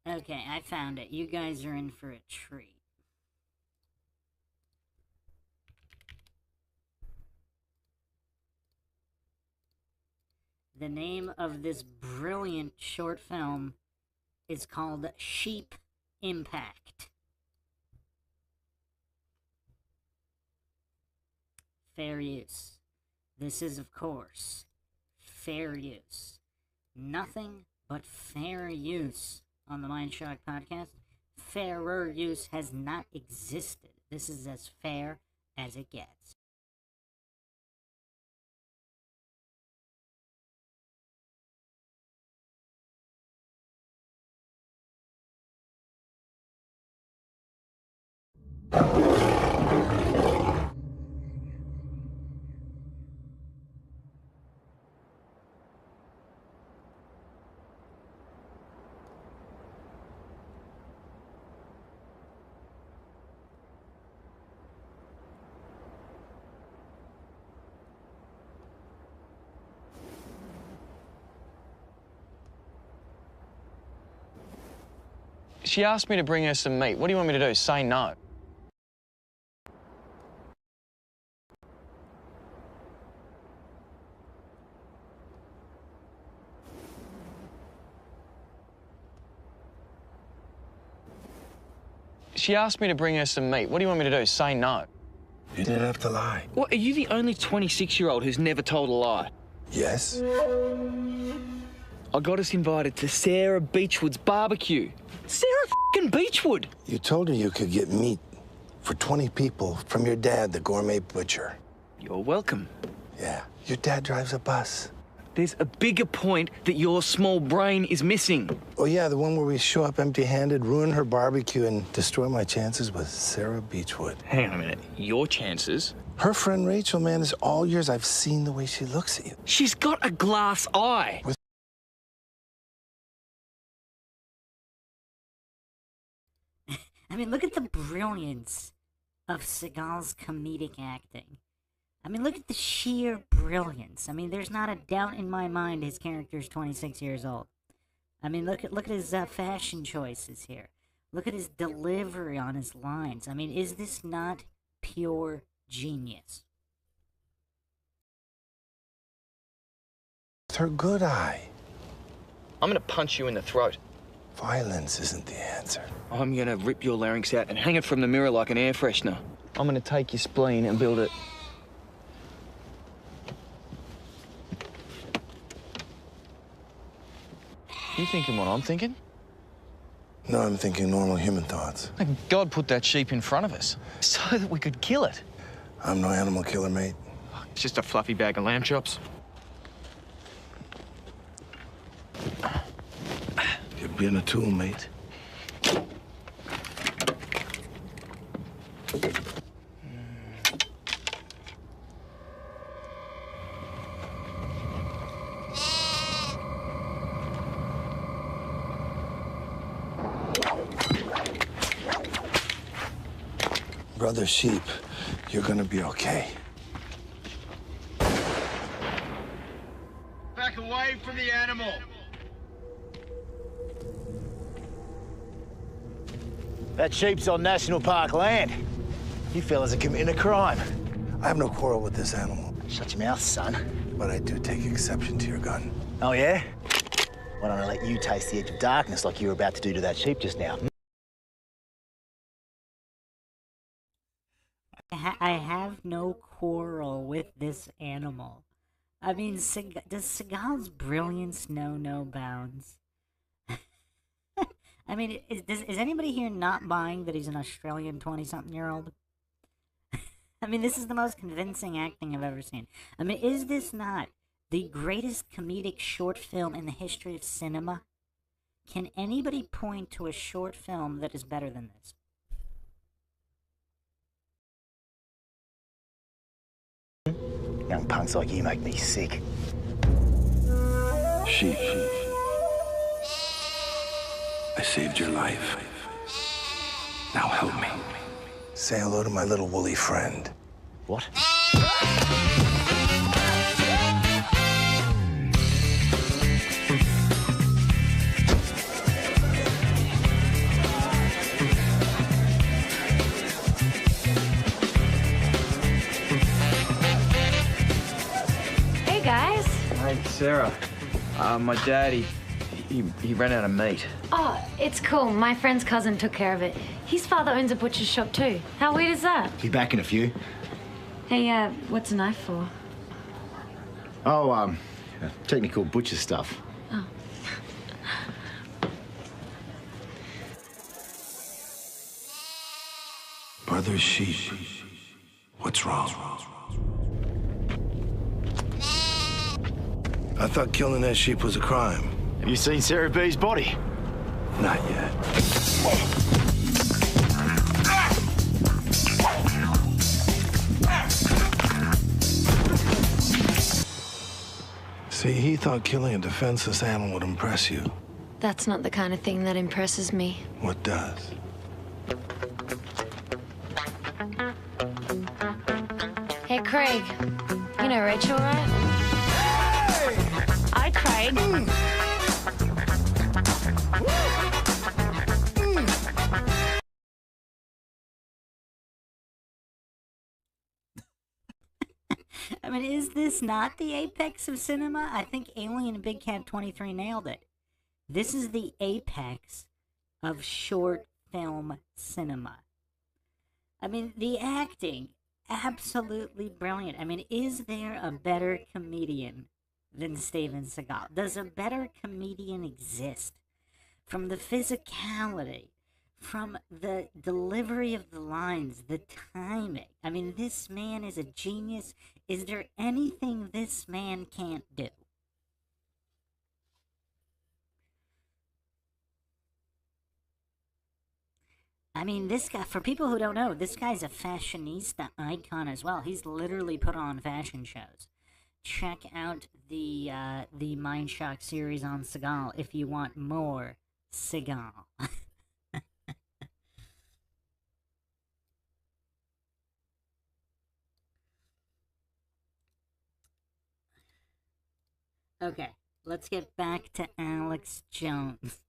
S1: Okay, I found it. You guys are in for a treat. The name of this brilliant short film is called Sheep Impact. Fair use. This is, of course, fair use. Nothing but fair use on the Mindshock podcast. Fairer use has not existed. This is as fair as it gets.
S13: She asked me to bring her some meat. What do you want me to do? Say no? She asked me to bring her some meat. What do you want me to do? Say no?
S11: You didn't have to lie.
S13: What, are you the only 26-year-old who's never told a lie?
S11: Yes?
S13: I got us invited to Sarah Beechwood's barbecue. Sarah f***ing Beechwood!
S11: You told her you could get meat for 20 people from your dad, the gourmet butcher.
S13: You're welcome.
S11: Yeah, your dad drives a bus.
S13: There's a bigger point that your small brain is missing.
S11: Oh, yeah, the one where we show up empty-handed, ruin her barbecue, and destroy my chances with Sarah Beechwood.
S13: Hang on a minute. Your chances?
S11: Her friend Rachel, man, is all yours. I've seen the way she looks at you.
S13: She's got a glass eye.
S1: I mean, look at the brilliance of Seagal's comedic acting. I mean, look at the sheer brilliance. I mean, there's not a doubt in my mind his character's 26 years old. I mean, look at his fashion choices here. Look at his delivery on his lines. I mean, is this not pure genius?
S11: It's her good eye.
S13: I'm gonna punch you in the throat.
S11: Violence isn't the answer.
S13: I'm gonna rip your larynx out and hang it from the mirror like an air freshener. I'm gonna take your spleen and build it. You thinking what I'm thinking?
S11: No, I'm thinking normal human thoughts.
S13: God put that sheep in front of us so that we could kill it.
S11: I'm no animal killer, mate.
S13: It's just a fluffy bag of lamb chops.
S11: You're being a tool, mate. Brother Sheep, you're gonna be okay.
S14: Back away from the animal.
S15: That sheep's on National Park land. You fellas are committing a crime.
S11: I have no quarrel with this animal.
S15: Shut your mouth, son.
S11: But I do take exception to your gun.
S15: Oh, yeah? Why don't I let you taste the edge of darkness like you were about to do to that sheep just now?
S1: I have no quarrel with this animal. I mean, does Seagal's brilliance know no bounds? I mean, is anybody here not buying that he's an Australian 20-something-year-old? I mean, this is the most convincing acting I've ever seen. I mean, is this not the greatest comedic short film in the history of cinema? Can anybody point to a short film that is better than this?
S15: Young punks like you make me sick.
S11: Sheep. I saved your life. Now help me. Say hello to my little woolly friend.
S15: What?
S16: Hey, guys.
S13: Hey, Sarah. My dad, he ran out of meat.
S16: Oh, it's cool. My friend's cousin took care of it. His father owns a butcher's shop too. How weird is that?
S15: Be back in a few.
S16: Hey, what's a knife for?
S15: Oh, technical butcher stuff.
S16: Oh.
S11: Brother Sheep, what's wrong? I thought killing that sheep was a crime.
S15: Have you seen Sarah B's body?
S11: Not yet. thought killing a defenseless animal would impress you.
S16: That's not the kind of thing that impresses me.
S11: What does?
S16: Hey, Craig. You know Rachel, right? Hi, Craig.
S1: I mean, is this not the apex of cinema? I think Alien and Big Cat 23 nailed it. This is the apex of short film cinema. I mean, the acting, absolutely brilliant. I mean, is there a better comedian than Steven Seagal? Does a better comedian exist? From the physicality, from the delivery of the lines, the timing. I mean, this man is a genius. Is there anything this man can't do? I mean, this guy, for people who don't know, this guy's a fashionista icon as well. He's literally put on fashion shows. Check out the Mindshock series on Seagal if you want more Seagal. Okay, let's get back to Alex Jones.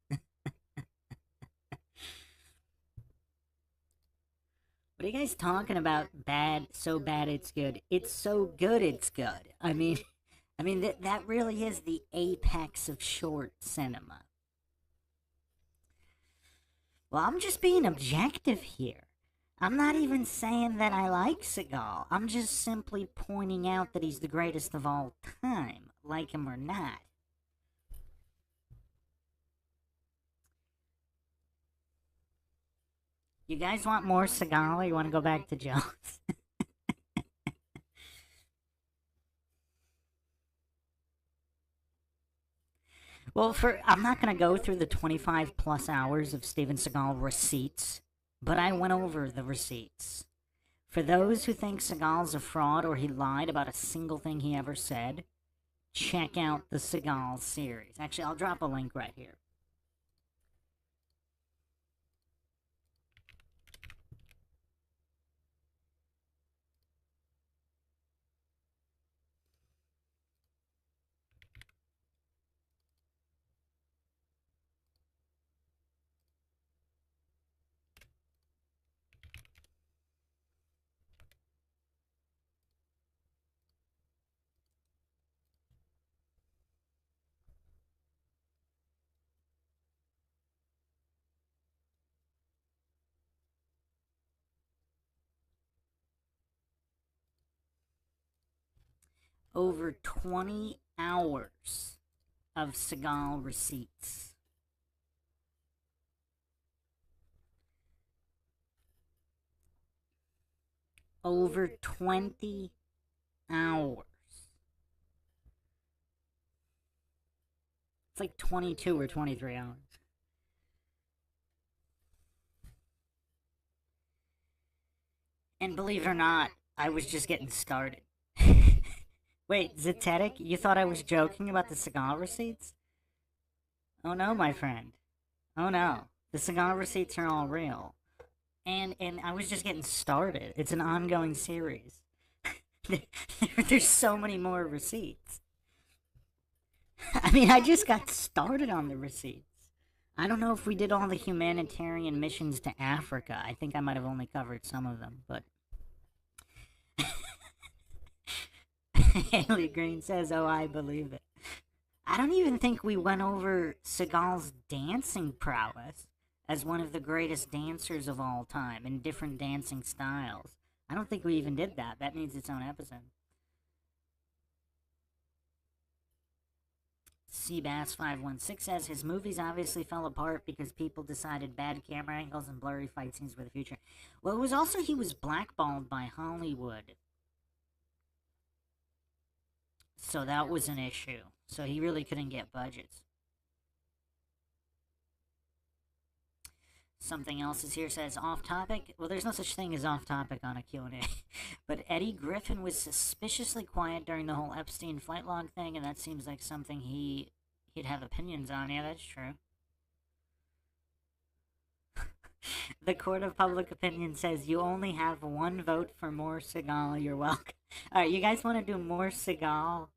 S1: What are you guys talking about? Bad, so bad it's good. It's so good it's good. I mean that really is the apex of short cinema. Well, I'm just being objective here. I'm not even saying that I like Seagal. I'm just simply pointing out that he's the greatest of all time, like him or not. You guys want more Seagal, or you want to go back to Jones? Well, I'm not going to go through the 25 plus hours of Steven Seagal receipts, but I went over the receipts. For those who think Seagal's a fraud or he lied about a single thing he ever said, check out the Seagal series. Actually, I'll drop a link right here. Over 20 hours of Seagal receipts. Over 20 hours. It's like 22 or 23 hours. And believe it or not, I was just getting started. Wait, Zetetic, you thought I was joking about the Seagal receipts? Oh no, my friend. Oh no. The Seagal receipts are all real. And I was just getting started. It's an ongoing series. There's so many more receipts. I mean, I just got started on the receipts. I don't know if we did all the humanitarian missions to Africa. I think I might have only covered some of them, but... Haley Green says, oh, I believe it. I don't even think we went over Seagal's dancing prowess as one of the greatest dancers of all time in different dancing styles. I don't think we even did that. That needs its own episode. Seabass516 says, his movies obviously fell apart because people decided bad camera angles and blurry fight scenes were the future. Well, it was also he was blackballed by Hollywood. So that was an issue. So he really couldn't get budgets. Something else is here, says off topic. Well, there's no such thing as off topic on a Q&A. But Eddie Griffin was suspiciously quiet during the whole Epstein flight log thing, and that seems like something he'd have opinions on. Yeah, that's true. The Court of Public Opinion says you only have one vote for more Seagal. You're welcome. Alright, you guys want to do more Seagal,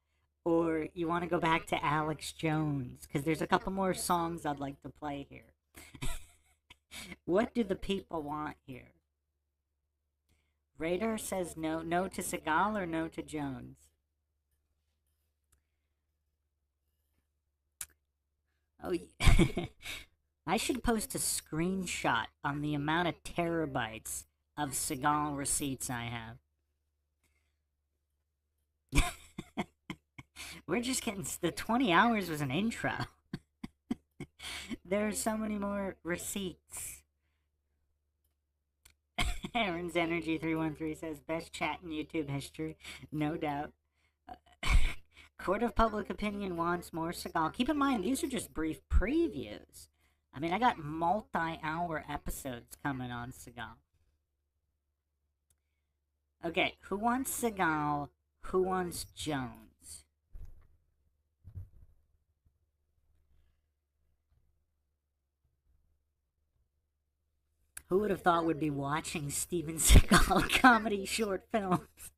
S1: or you want to go back to Alex Jones? Because there's a couple more songs I'd like to play here. What do the people want here? Radar says no. No to Seagal or no to Jones? Oh, yeah. I should post a screenshot on the amount of terabytes of Seagal receipts I have. We're just getting... The 20 hours was an intro. There are so many more receipts. Aaron's Energy 313 says, best chat in YouTube history. No doubt. Court of Public Opinion wants more Seagal. Keep in mind, these are just brief previews. I mean, I got multi-hour episodes coming on Seagal. Okay, who wants Seagal? Who wants Jones? Who would have thought we'd be watching Steven Seagal comedy short films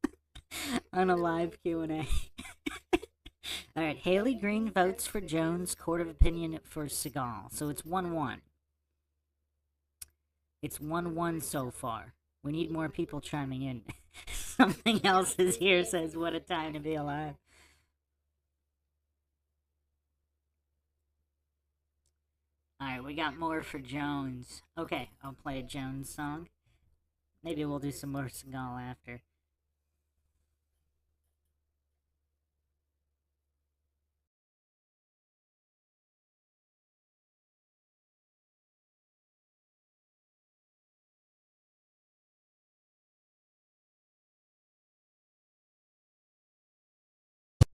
S1: on a live Q&A? Alright, Haley Green votes for Jones, Court of Opinion for Seagal. So it's 1-1. It's 1-1 so far. We need more people chiming in. Something else is here, says, what a time to be alive. Alright, we got more for Jones. Okay, I'll play a Jones song. Maybe we'll do some more Seagal after.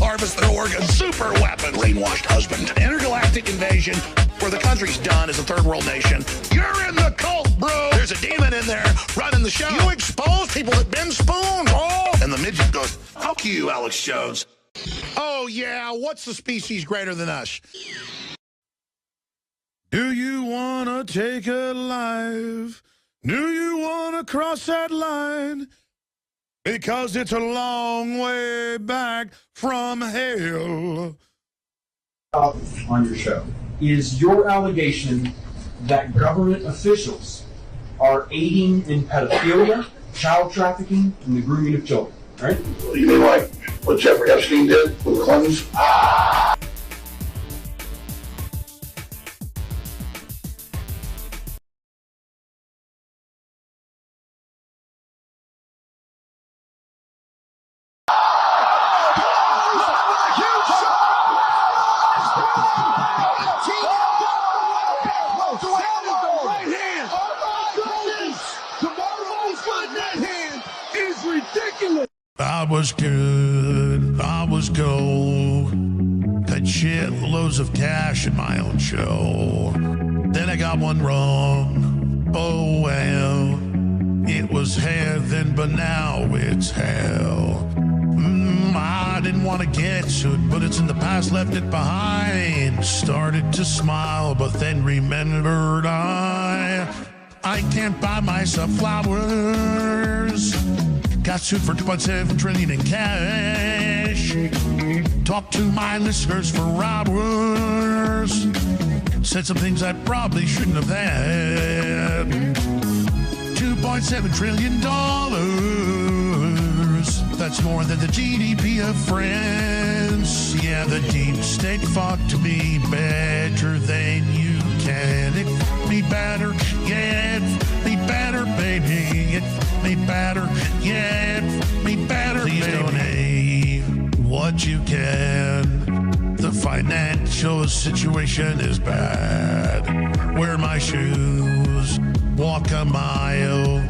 S3: Harvest their organs, super weapon, brainwashed husband, intergalactic invasion, where the country's done as a third world nation. You're in the cult, bro. There's a demon in there running the show. You expose people that been spooned, oh. And the midget goes, fuck you, Alex Jones.
S2: Oh, yeah, what's the species greater than us? Do you want to take a life? Do you want to cross that line? Because it's a long way back from hell.
S17: On your show, is your allegation that government officials are aiding in pedophilia, child trafficking, and the grooming of children, right?
S11: You mean like what Jeffrey Epstein did with the Clintons?
S2: I was good, I was gold. Had shitloads of cash in my own show. Then I got one wrong. Oh well. It was heaven, but now it's hell. I didn't want to get to it, but it's in the past, left it behind. Started to smile, but then remembered I can't buy myself flowers. Got sued for $2.7 trillion in cash. Talked to my listeners for hours. Said some things I probably shouldn't have had. $2.7 trillion. That's more than the GDP of France. Yeah, the deep state fucked me better than you can. It fucked me better, yeah, it fucked me better, baby. It fucked me better, yeah, it fucked me better, please donate what you can. The financial situation is bad. Wear my shoes, walk a mile,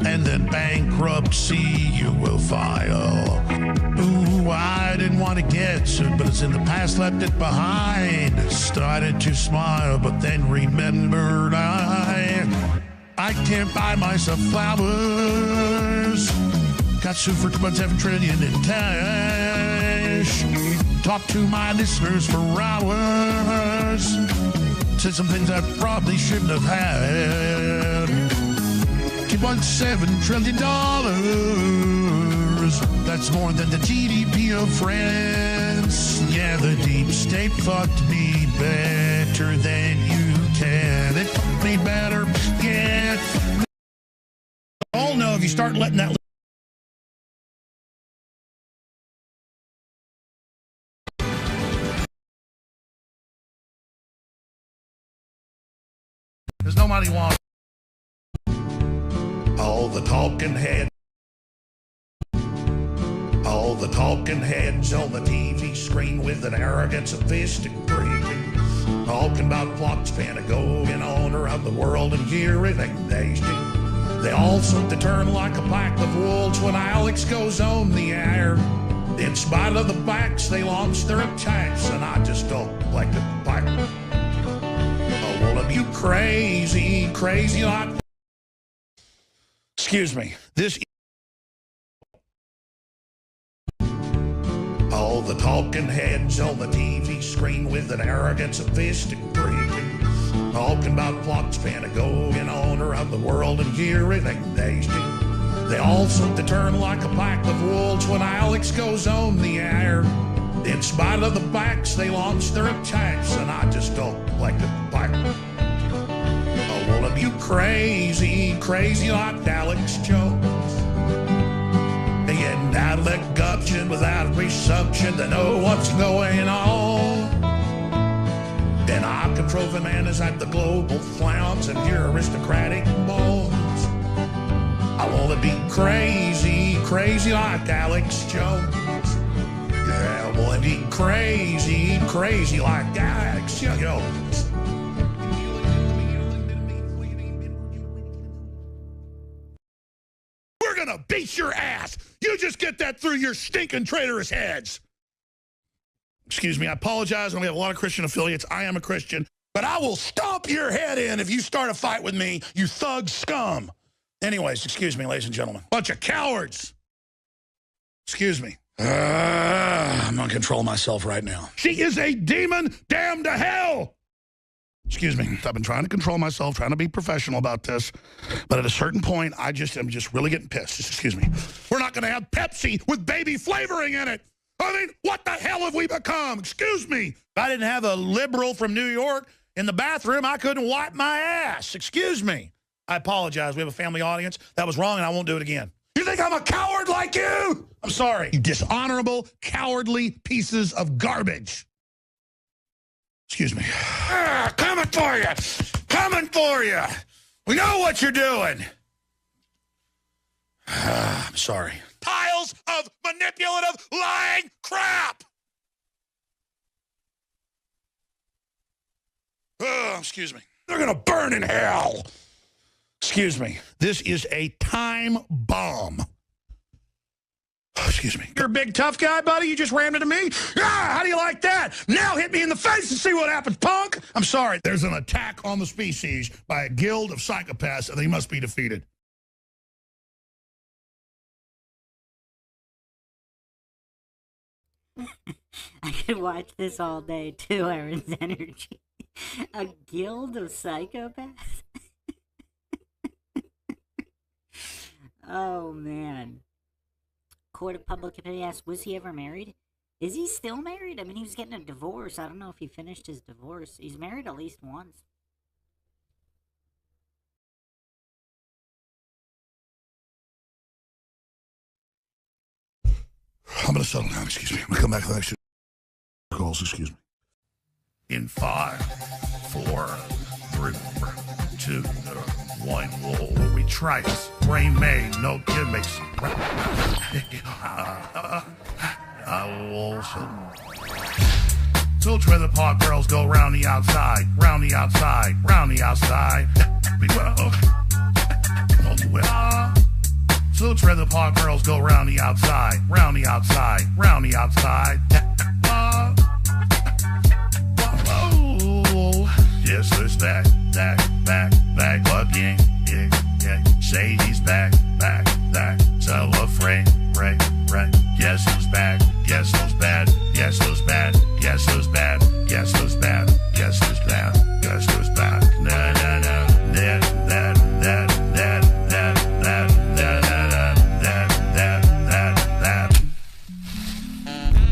S2: and then bankruptcy you will file. Ooh, I didn't want to get sued, but it's in the past, left it behind. Started to smile, but then remembered I I can't buy myself flowers. Got sued for 2.7 trillion in cash. Talk to my listeners for hours. Said some things I probably shouldn't have had. $2.7 trillion. That's more than the GDP of France. Yeah, the deep state fucked me better than you can. It fucked me better. Yeah. All know if you start letting that. There's nobody wants all the talking heads. All the talking heads on the TV screen with an arrogant, sophistic breathing. Talking about plots, Pentagon, and owner of the world and hear everything they do. They all seem to turn like a pack of wolves when Alex goes on the air. In spite of the facts, they launch their attacks, and I just don't like the fact. All of you crazy, crazy like... Excuse me. This... All the talking heads on the TV screen with an arrogant, sophistic breathing. Talking about plots, Pentagon, and owner of the world and hear everything they do. They all seem to turn like a pack of wolves when Alex goes on the air. In spite of the facts, they launch their attacks, and I just don't like the fact. All of you crazy, crazy like Alex Jones. They getting out of the gumption without presumption to know what's going on. And I control the manners like the global flounce and your aristocratic bones. I want to be crazy, crazy like Alex Jones. Yeah, I want to be crazy, crazy like Alex Jones. We're gonna beat your ass. You just get that through your stinking traitorous heads. Excuse me, I apologize. We have a lot of Christian affiliates. I am a Christian. But I will stomp your head in if you start a fight with me, you thug scum. Anyways, excuse me, ladies and gentlemen. Bunch of cowards. Excuse me. I'm going to control myself right now. She is a demon damned to hell. Excuse me. I've been trying to control myself, trying to be professional about this. But at a certain point, I'm just really getting pissed. Just excuse me. We're not going to have Pepsi with baby flavoring in it. I mean, what the hell have we become? Excuse me. If I didn't have a liberal from New York in the bathroom, I couldn't wipe my ass. Excuse me. I apologize. We have a family audience. That was wrong, and I won't do it again. You think I'm a coward like you? I'm sorry. You dishonorable, cowardly pieces of garbage. Excuse me. Coming for you. Coming for you. We know what you're doing. I'm sorry. Piles of manipulative, lying crap. Excuse me. They're going to burn in hell. Excuse me. This is a time bomb. Excuse me. You're a big tough guy, buddy. You just ran into me. How do you like that? Now hit me in the face and see what happens, punk. I'm sorry. There's an attack on the species by a guild of psychopaths, and they must be defeated.
S1: I could watch this all day too, Aaron's energy. A guild of psychopaths? Oh, man. Court of Public Opinion asks, was he ever married? Is he still married? I mean, he was getting a divorce. I don't know if he finished his divorce. He's married at least once.
S2: I'm going to settle down, excuse me. I'm going to come back to the next calls, excuse me. In 5, 4, 3, 2, 1, we'll retrace. Brain made, no gimmicks. I will so trailer park girls go round the outside, round the outside, round the outside. So trailer park girls go round the outside, round the outside, round the outside. Yes, there's that, back, again. Yeah.
S3: Sadie's back. So afraid, right. Guess who's back? Guess who's bad? Guess who's bad? Guess who's bad? Guess who's bad? Guess who's bad? Guess who's back? Na na na. That.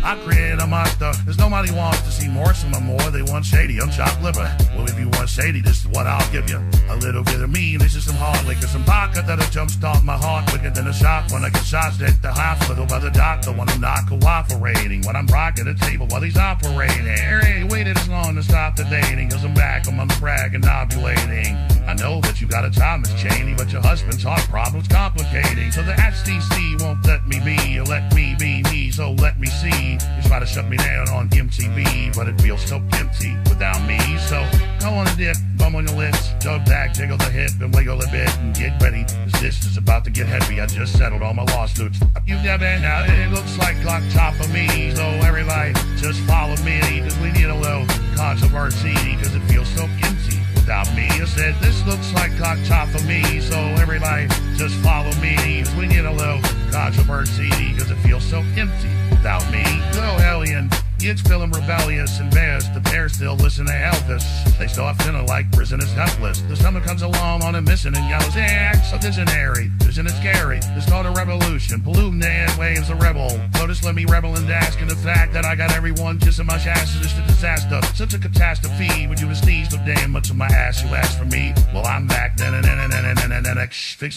S3: I created a monster, cause nobody wants to see more, some more. They want shady, I'm chopped liver. Well, if you want shady, this is what I'll give you. A little bit of me, this is some hard liquor, some vodka that'll jumpstart my heart quicker than a shot when I get shots at the hospital by the doctor when I'm not cooperating. When I'm rocking the table while he's operating. Hey, waited as long to stop the dating, cause I'm back, I'm on the brag and ovulating. I know that you got a job, Miss Cheney, but your husband's heart problem's complicating. So the HTC won't let me be, or let me be me, so let me see. You try to shut me down on MTV, but it feels so empty without me. So go on a dip, bum on your lips, jump back, jiggle the hip, and wiggle a bit, and get ready, cause this is about to get heavy. I just settled all my lawsuits. You never know, it looks like clock top for me, so everybody just follow me, cause we need a little controversy, cause it feels so empty without me. I said, this looks like clock top for me, so everybody just follow me, cause we need a little controversy, cause it feels so empty without me. No hellion, it's feeling rebellious and embarrassed. The bears still listen to Elvis. They still have feeling like prisoners helpless. The summer comes along on a mission and yells, so visionary, isn't it scary? To start a revolution, polluting the airwaves, a rebel. So just let me rebel and ask, and the fact that I got everyone kissing my ass is just a disaster. Such a catastrophe. When you was teased so damn much of my ass, you asked for me. Well, I'm back, fix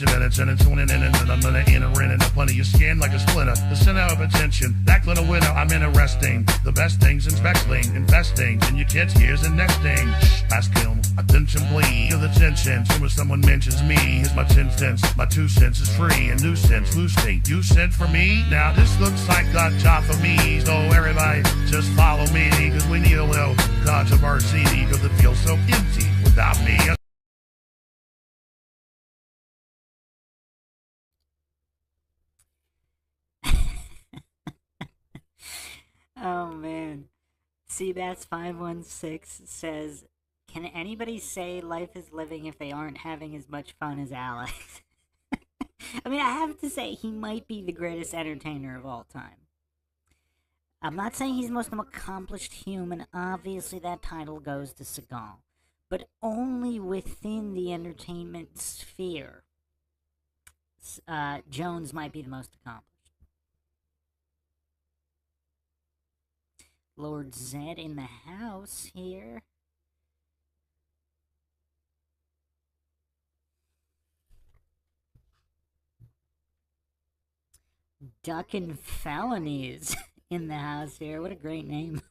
S3: it, and it's tuning in, and I'm gonna enter in up under your skin like a splinter. The center of attention, that little winner, I'm interesting. The best things in speckling, investing in your kids' ears and nesting. Ask him, attention please, feel the tension. Soon as someone mentions me, here's my 10 cents. My 2 cents is free, and nuisance, loose thing. You sent for me? Now this looks like a job for me, so everybody just follow me, cause we need a little controversy, cause it feels so empty without me.
S1: Oh man. Seabass516 says, can anybody say life is living if they aren't having as much fun as Alex? I mean, I have to say, he might be the greatest entertainer of all time. I'm not saying he's the most accomplished human. Obviously, that title goes to Seagal. But only within the entertainment sphere, Jones might be the most accomplished. Lord Zed in the house here. Duckin' Felonies in the house here. What a great name.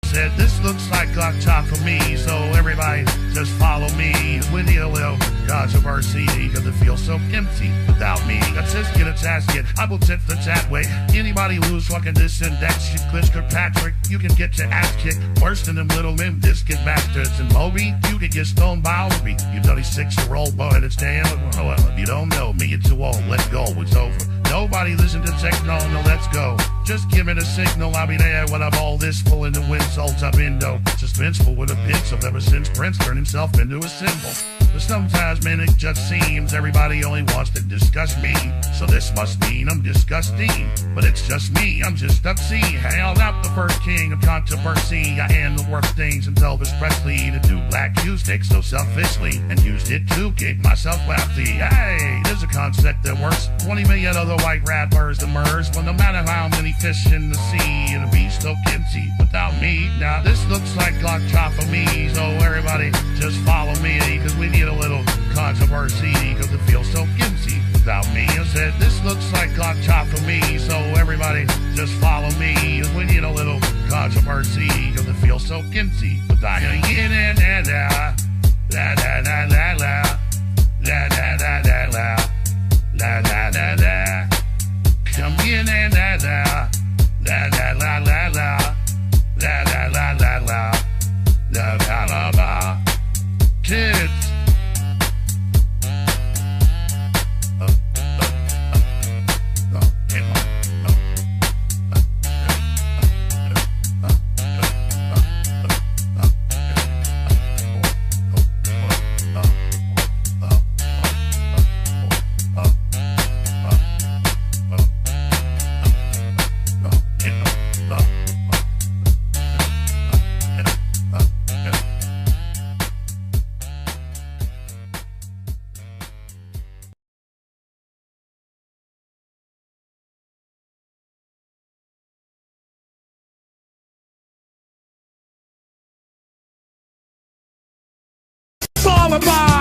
S3: Said, this looks like clock top for me, so everybody just follow me. We need a little controversy, cause it feels so empty without me. That's just get a tasket, I will tip the that way. Anybody who's fucking this and that shit, Chris Kirkpatrick, you can get your ass kicked worse than them little Limp Bizkit bastards. And Moby, you can get stoned by Obi. You 36-year-old boy that's damn. If you don't know me, you're too old, let go, it's over. Nobody listen to techno, no, let's go. Just give me the signal, I'll be there when I'm all this full in the insults I've been though. Suspenseful with a pixel ever since Prince turned himself into a symbol. But sometimes, man, it just seems everybody only wants to discuss me. So this must mean I'm disgusting. But it's just me, I'm just obscene. Held out the first king of controversy. I am the worst things in Elvis Presley to do black music so selfishly. And used it to get myself wealthy. Hey, there's a concept that works. 20 million other white rappers emerge. Well, no matter how many fish in the sea, it'll be so empty without me. Now this looks like clock chop for me, so everybody just follow me, cause we need a little controversy, cause it feels so empty without me. I said, this looks like clock chop for me, so everybody just follow me, cause we need a little controversy, cause it feels so empty without me. La la la la la la la la la la la la la la. Come in and la la la la la la la la la la la la la la la la. Kids.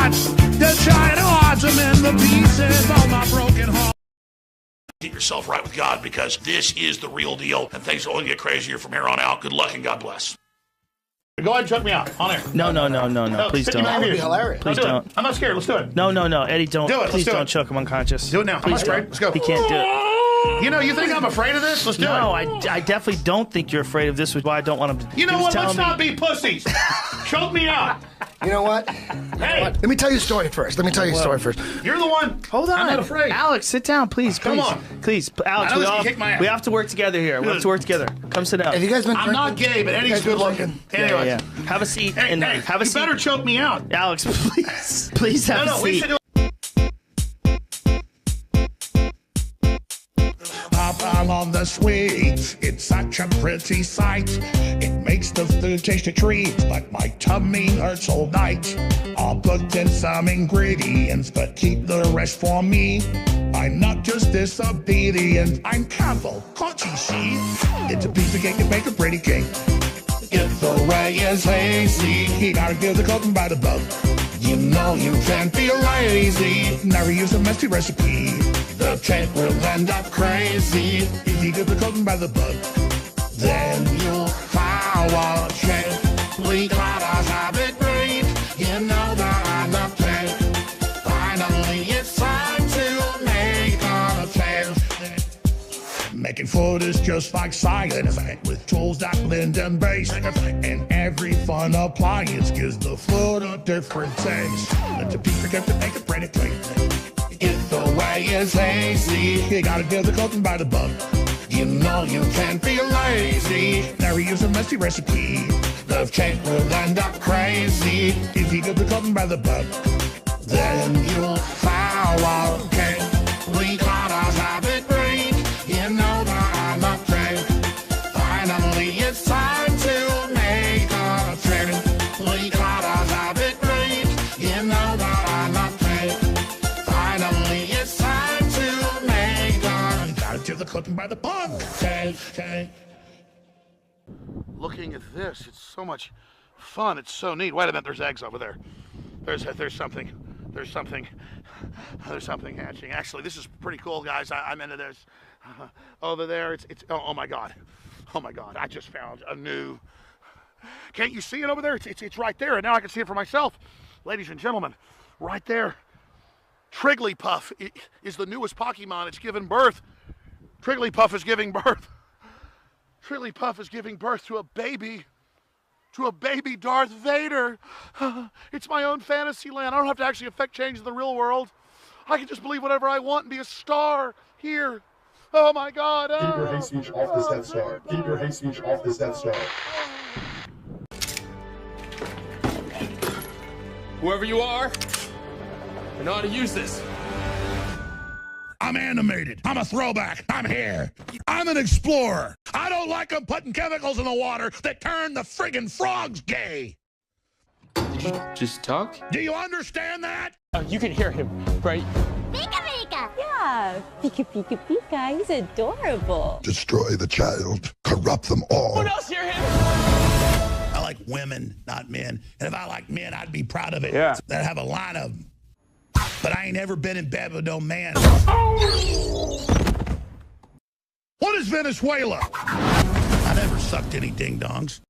S2: shots. They're trying to watch them in the pieces of my broken heart.
S3: Get yourself right with God, because this is the real deal, and things will only get crazier from here on out. Good luck and God bless.
S18: Go ahead and choke me out on air.
S13: No, please don't.
S18: That would be hilarious.
S13: Please don't.
S18: I'm not scared. Let's do it.
S13: No, Eddie, don't.
S18: Do it.
S13: Please
S18: Let's do
S13: don't
S18: it.
S13: choke him unconscious.
S18: Do it now.
S13: Please
S18: I'm not afraid.
S13: don't.
S18: Let's go.
S13: He can't do it.
S18: You know, you think I'm afraid of this? Let's do it.
S13: No, I definitely don't think you're afraid of this, which is why I don't want him to.
S18: You know
S13: he was
S18: what? Let's
S13: telling
S18: not be pussies. Choke me out.
S19: You know what?
S18: Hey.
S19: Let me tell you a story first.
S18: You're the one.
S13: Hold on.
S18: I'm not afraid.
S13: Alex, sit down, please.
S18: Come on.
S13: Please. Alex,
S18: I know this can kick my ass.
S13: we have to work together here. We have to work together. Come sit down.
S19: Have you guys been
S18: I'm not gay, but Eddie's good looking. Anyway.
S13: Yeah. Have a seat.
S18: Hey,
S13: and
S18: hey,
S13: have a
S18: you
S13: seat.
S18: better choke me out.
S13: Alex, please. Please have a
S18: No, we
S13: seat.
S18: should do
S2: Pop on the sweets, it's such a pretty sight. It makes the food taste a treat, but my tummy hurts all night. I'll put in some ingredients, but keep the rest for me. I'm not just disobedient, I'm careful, can't you see? It's a piece of cake and make a pretty cake. If the way is lazy, you gotta give the cooking by the book. You know you can't be lazy, never use a messy recipe. The cake will end up crazy if you give the cooking by the book. Then you'll follow cake. We gotta have it great. You know that I'm the cake. Finally, it's time to make a cake. Making food is just like science, with tools that blend and base. And every fun appliance gives the food a different taste. Let the piece of cake to make a pretty cake. If the way is lazy, you gotta give the cooking by the book. You know you can't be lazy, never use a messy recipe. The cake will end up crazy if you give the cooking by the book. Then you'll follow cake. We gotta have it great. You know that I'm a cake. Finally, it's time to make a cake. We gotta have it great. You know that I'm a cake. Finally, it's time to make a cake. Gotta do the cooking by the book. Cake.
S18: Looking at this, it's so much fun. It's so neat. Wait a minute, there's eggs over there. There's something hatching. Actually, this is pretty cool, guys. I'm into this. Over there, it's oh my god, I just found a new. Can't you see it over there? It's right there, and now I can see it for myself, ladies and gentlemen, right there. Trigglypuff is the newest Pokemon. It's given birth. Trigglypuff is giving birth. Trigglypuff is giving birth to a baby Darth Vader. It's my own fantasy land. I don't have to actually affect change in the real world. I can just believe whatever I want and be a star here. Oh my God.
S20: Keep your hate speech off this Death Star. Keep your hate speech off this Death Star.
S21: Whoever you are, I know how to use this.
S2: I'm animated. I'm a throwback. I'm here. I'm an explorer. I don't like them putting chemicals in the water that turn the friggin' frogs gay.
S21: Did you just talk?
S2: Do you understand that?
S21: You can hear him, right?
S22: Pika Pika! Yeah, Pika Pika Pika, he's adorable.
S11: Destroy the child. Corrupt them all.
S21: What else hear him?
S2: I like women, not men. And if I like men, I'd be proud of it.
S21: Yeah.
S2: That have a line of them. But I ain't ever been in bed with no man. What is Venezuela? I never sucked any ding-dongs.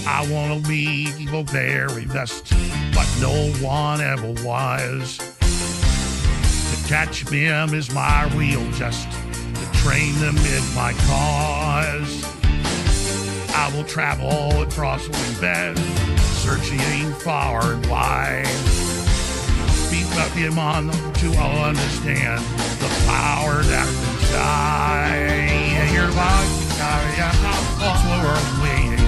S2: I want to be the very best, but no one ever was. To catch them is my real just, to train them in my cause. I will travel across the bed, searching far and wide. Speak up him on to understand the power that's inside. And your life, we're waiting.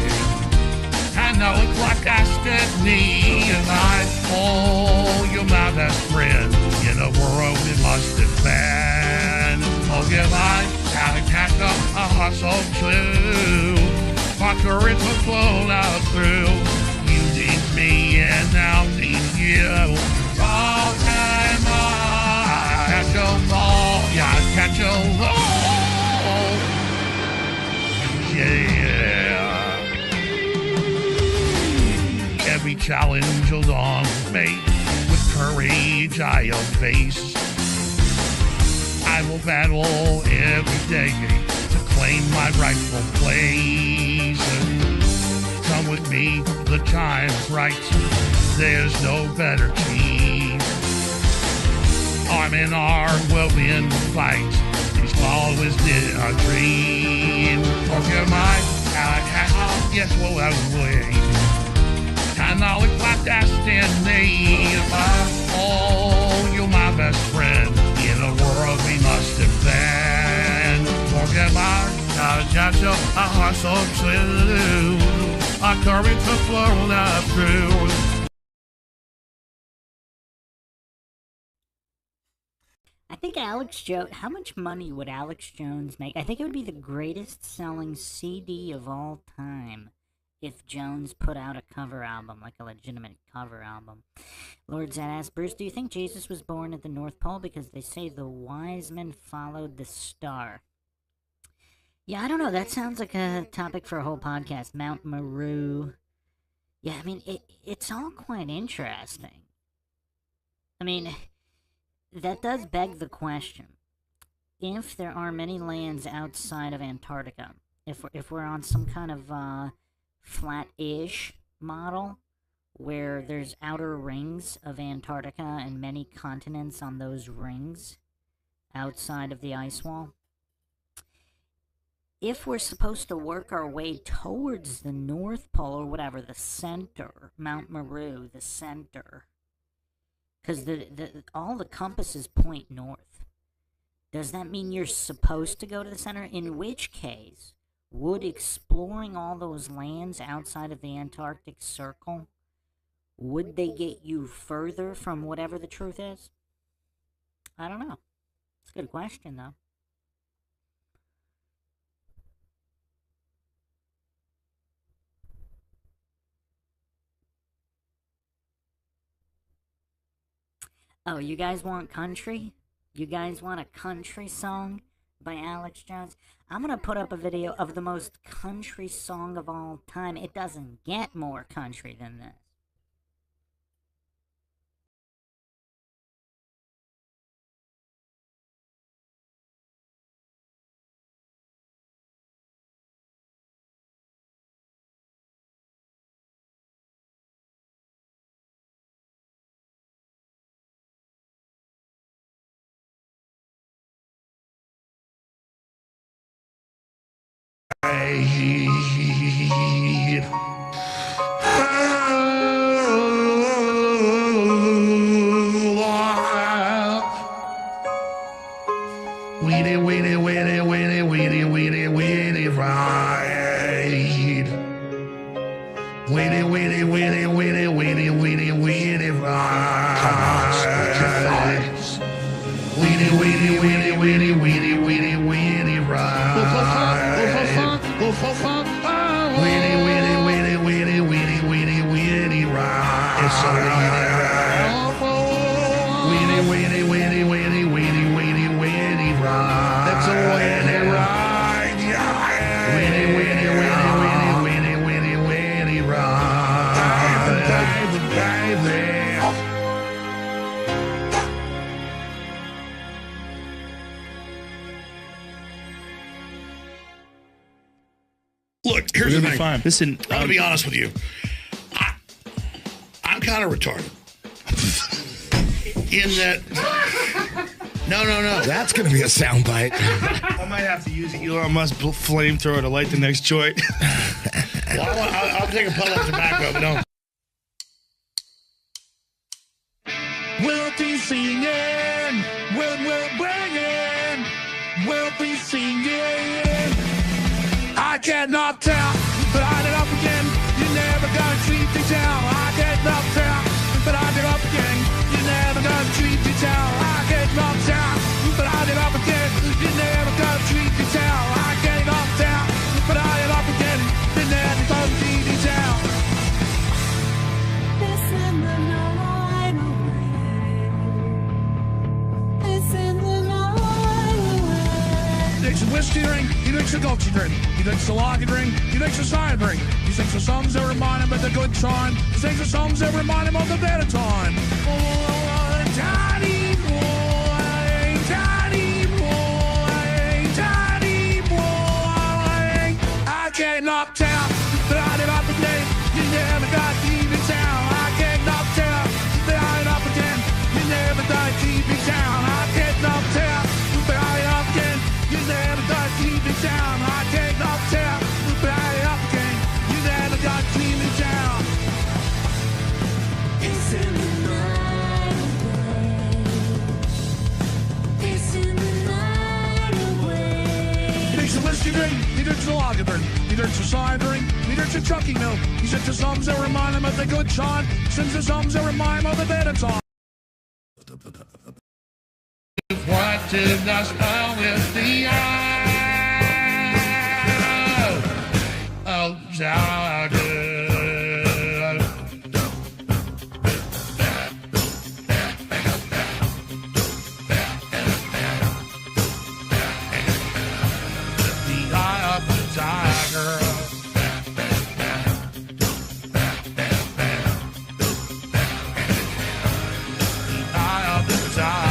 S2: I know it's like destiny, and I oh, you're my best friend in a world it must have been. Oh, your life, gotta catch up, a hustle too. My courage will flow out through. You need me and I'll need you. All time I catch 'em all. Yeah, catch 'em all. Yeah. challenge along with me. With courage I'll face. I will battle every day to claim my rightful place. Come with me, the time's right. There's no better team. Arm in arm, we'll win the fight. It's always been a dream. Okay, yes, well, I was waiting. And now it's my destiny. Oh, you're my best friend. In a world we must defend. Forget my a heart so true. Our courage to flow up through.
S1: I think Alex Jones, how much money would Alex Jones make? I think it would be the greatest selling CD of all time if Jones put out a cover album, like a legitimate cover album. Lord Zed asks, Bruce, do you think Jesus was born at the North Pole? Because they say the wise men followed the star. Yeah, I don't know. That sounds like a topic for a whole podcast. Mount Meru. Yeah, I mean, it's all quite interesting. I mean, that does beg the question. If there are many lands outside of Antarctica, if we're on some kind of flat-ish model where there's outer rings of Antarctica and many continents on those rings outside of the ice wall, if we're supposed to work our way towards the North Pole or whatever, the center, Mount Meru, the center, because all the compasses point north, does that mean you're supposed to go to the center? In which case, would exploring all those lands outside of the Antarctic Circle, would they get you further from whatever the truth is? I don't know. It's a good question, though. Oh, you guys want country? You guys want a country song by Alex Jones? I'm going to put up a video of the most country song of all time. It doesn't get more country than this.
S3: Look, here's the thing.
S5: Fine. Listen,
S3: I'm going to be honest with you. I'm kind of retarded. In that... No.
S19: That's going to be a soundbite.
S5: I might have to use Elon Musk flamethrower to light the next joint.
S3: Well, I'll take a pull of tobacco, but don't.
S2: We'll be singing when we're bringing. We'll be singing. I cannot tell, but I did up again. You're never gonna treat me down. I cannot tell, but I did up again. You're never gonna treat me down. I cannot tell, but I did up again. You're never gonna treat me down. I cannot tell, but I did up again. You're never gonna treat me down.
S4: This in the night away. This in the night away.
S2: a whiskey drink, he drinks a Gulchy drink. He drinks a lager drink, he drinks a cider drink. He sings the songs that remind him of the good time. He sings the songs that remind him of the better time. Oh, Johnny boy, Johnny boy, Johnny boy. I get knocked out, but I did up again. You never got deep in town. I get knocked out, but I did up again. You never got deep in town. I get knocked out, but I did up again. You never got deep in town. I get knocked out, but I did up again. You never got deep in town.
S4: It's in the night away. It's in the night away.
S2: He drinks a whiskey drink, he drinks a lager drink, he drinks a cider drink, he drinks a trucking milk. He sings the songs that remind him of the good time. He sings the songs that remind him of the better time. What did I spell with the eye? Oh, Jagger. The eye of the tiger. The eye of the tiger.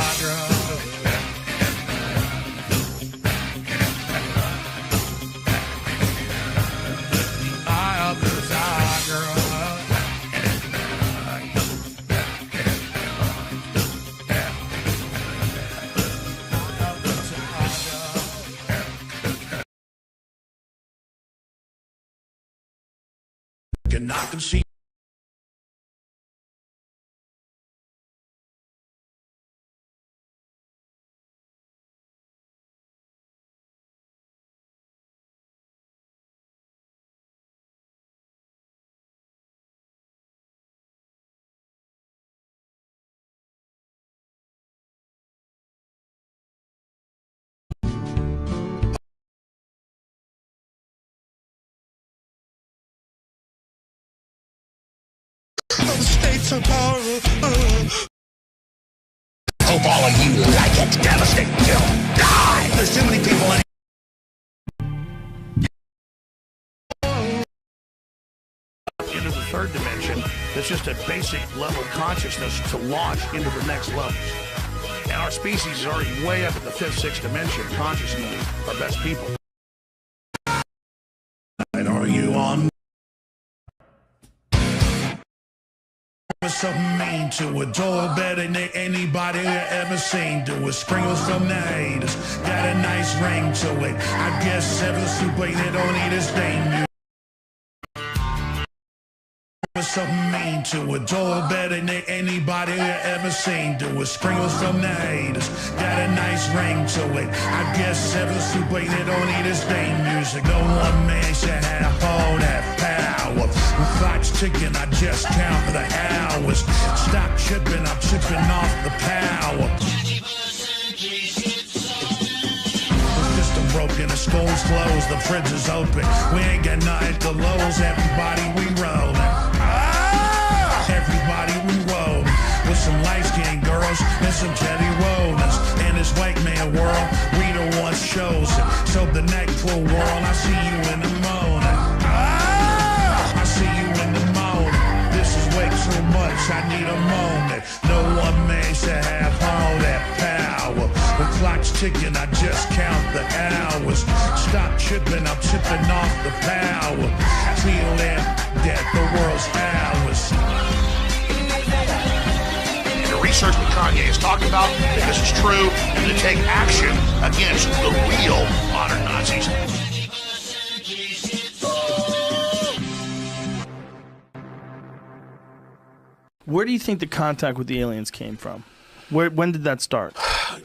S2: And I can see
S4: The states are powerful.
S3: Hope all of you like it. Devastate, kill, die. There's too many people in into the third dimension. That's just a basic level of consciousness to launch into the next levels. And our species is already way up at the fifth, sixth dimension consciously, our best people. And are you on?
S2: something mean to it. Door better than anybody you ever seen. Do it. Sprinkles from the haters. Got a nice ring to it. I guess seven super they don't need a stain. Something mean to it. Door better than anybody you ever seen. Do it. Sprinkles from the haters. Got a nice ring to it. I guess seven super they don't need a stain. Music. No one man should have all that power. When clock's ticking, I just count the hours. Stop tripping, I'm tripping off the power. System broken, the school's closed, the fridge is open. We ain't got nothing to lose. Everybody, we rolling. Everybody, we roll with some light-skinned girls and some Teddy Rollins. In this white man world, we the ones chosen. So the night full world, I see you in the morning. I see you in the morning. This is way too much, I need a moment. No one man should have all that power. The clock's ticking, I just count the hours. Stop tripping, I'm tipping off the power. Feel that the world's ours.
S3: The research that Kanye is talking about, because it's true, and to take action against the real modern Nazis.
S5: Where do you think the contact with the aliens came from? When did that start?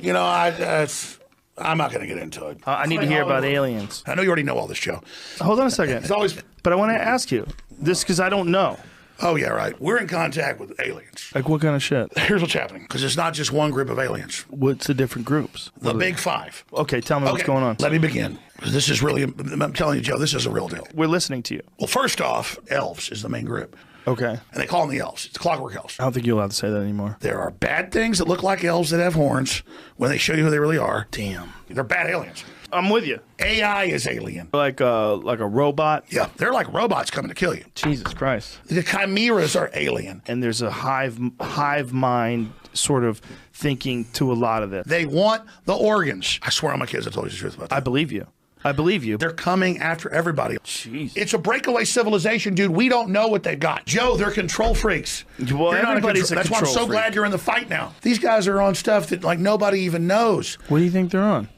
S3: You know, I'm not going to get into it.
S5: I need to hear about aliens.
S3: I know you already know all this, Joe.
S5: Hold on a second.
S3: It's always...
S5: But I want to ask you this because I don't know.
S3: Oh, yeah, right. We're in contact with aliens.
S5: Like what kind of shit?
S3: Here's what's happening, because it's not just one group of aliens.
S5: What's the different groups?
S3: The big five.
S5: Okay, tell me what's going on.
S3: Let me begin. This is really, I'm telling you, Joe, this is a real deal.
S5: We're listening to you.
S3: Well, first off, elves is the main group.
S5: Okay.
S3: And they call them the elves. It's clockwork elves.
S5: I don't think you're allowed to say that anymore.
S3: There are bad things that look like elves that have horns when they show you who they really are.
S5: Damn.
S3: They're bad aliens.
S5: I'm with you.
S18: AI is alien.
S5: Like a robot.
S18: Yeah, they're like robots coming to kill you.
S5: Jesus Christ.
S18: The chimeras are alien.
S5: And there's a hive mind sort of thinking to a lot of this.
S18: They want the organs. I swear on my kids I told you the truth about that.
S5: I believe you. I believe you.
S18: They're coming after everybody.
S5: Jeez.
S18: It's a breakaway civilization, dude. We don't know what they've got. Joe, they're control freaks.
S5: Well, everybody's a
S18: That's why I'm
S5: control
S18: so glad you're in the fight now. These guys are on stuff that like nobody even knows.
S5: What do you think they're on?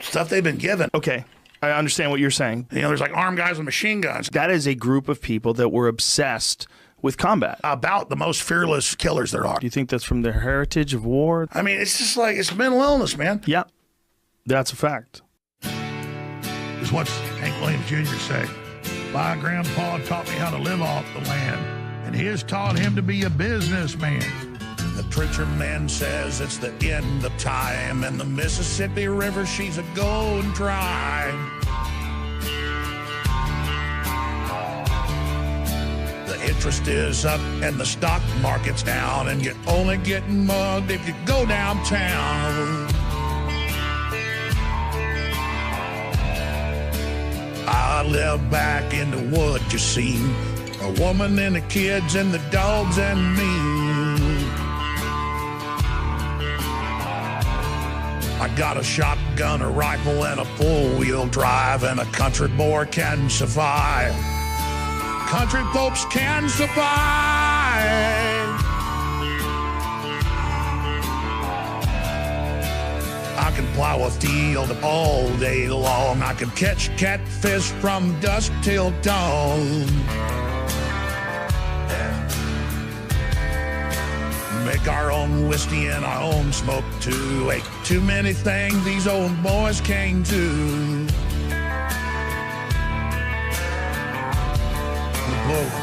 S18: Stuff they've been given.
S5: Okay. I understand what you're saying.
S18: You know, there's like armed guys with machine guns.
S5: That is a group of people that were obsessed with combat.
S18: About the most fearless killers there are.
S5: Do you think that's from their heritage of war?
S18: I mean, it's just like, it's mental illness, man.
S5: Yeah. That's a fact.
S18: Is what Hank Williams Jr. say. My grandpa taught me how to live off the land, and his taught him to be a businessman. The preacher man says it's the end of time, and the Mississippi River, she's a going dry. The interest is up and the stock market's down, and you're only getting mugged if you go downtown. I live back in the wood, you see. A woman and the kids and the dogs and me. I got a shotgun, a rifle, and a four-wheel drive, and a country boy can survive. Country folks can survive. I can plow a field all day long. I can catch catfish from dusk till dawn. Make our own whiskey and our own smoke too. Ain't too many things these old boys can't do.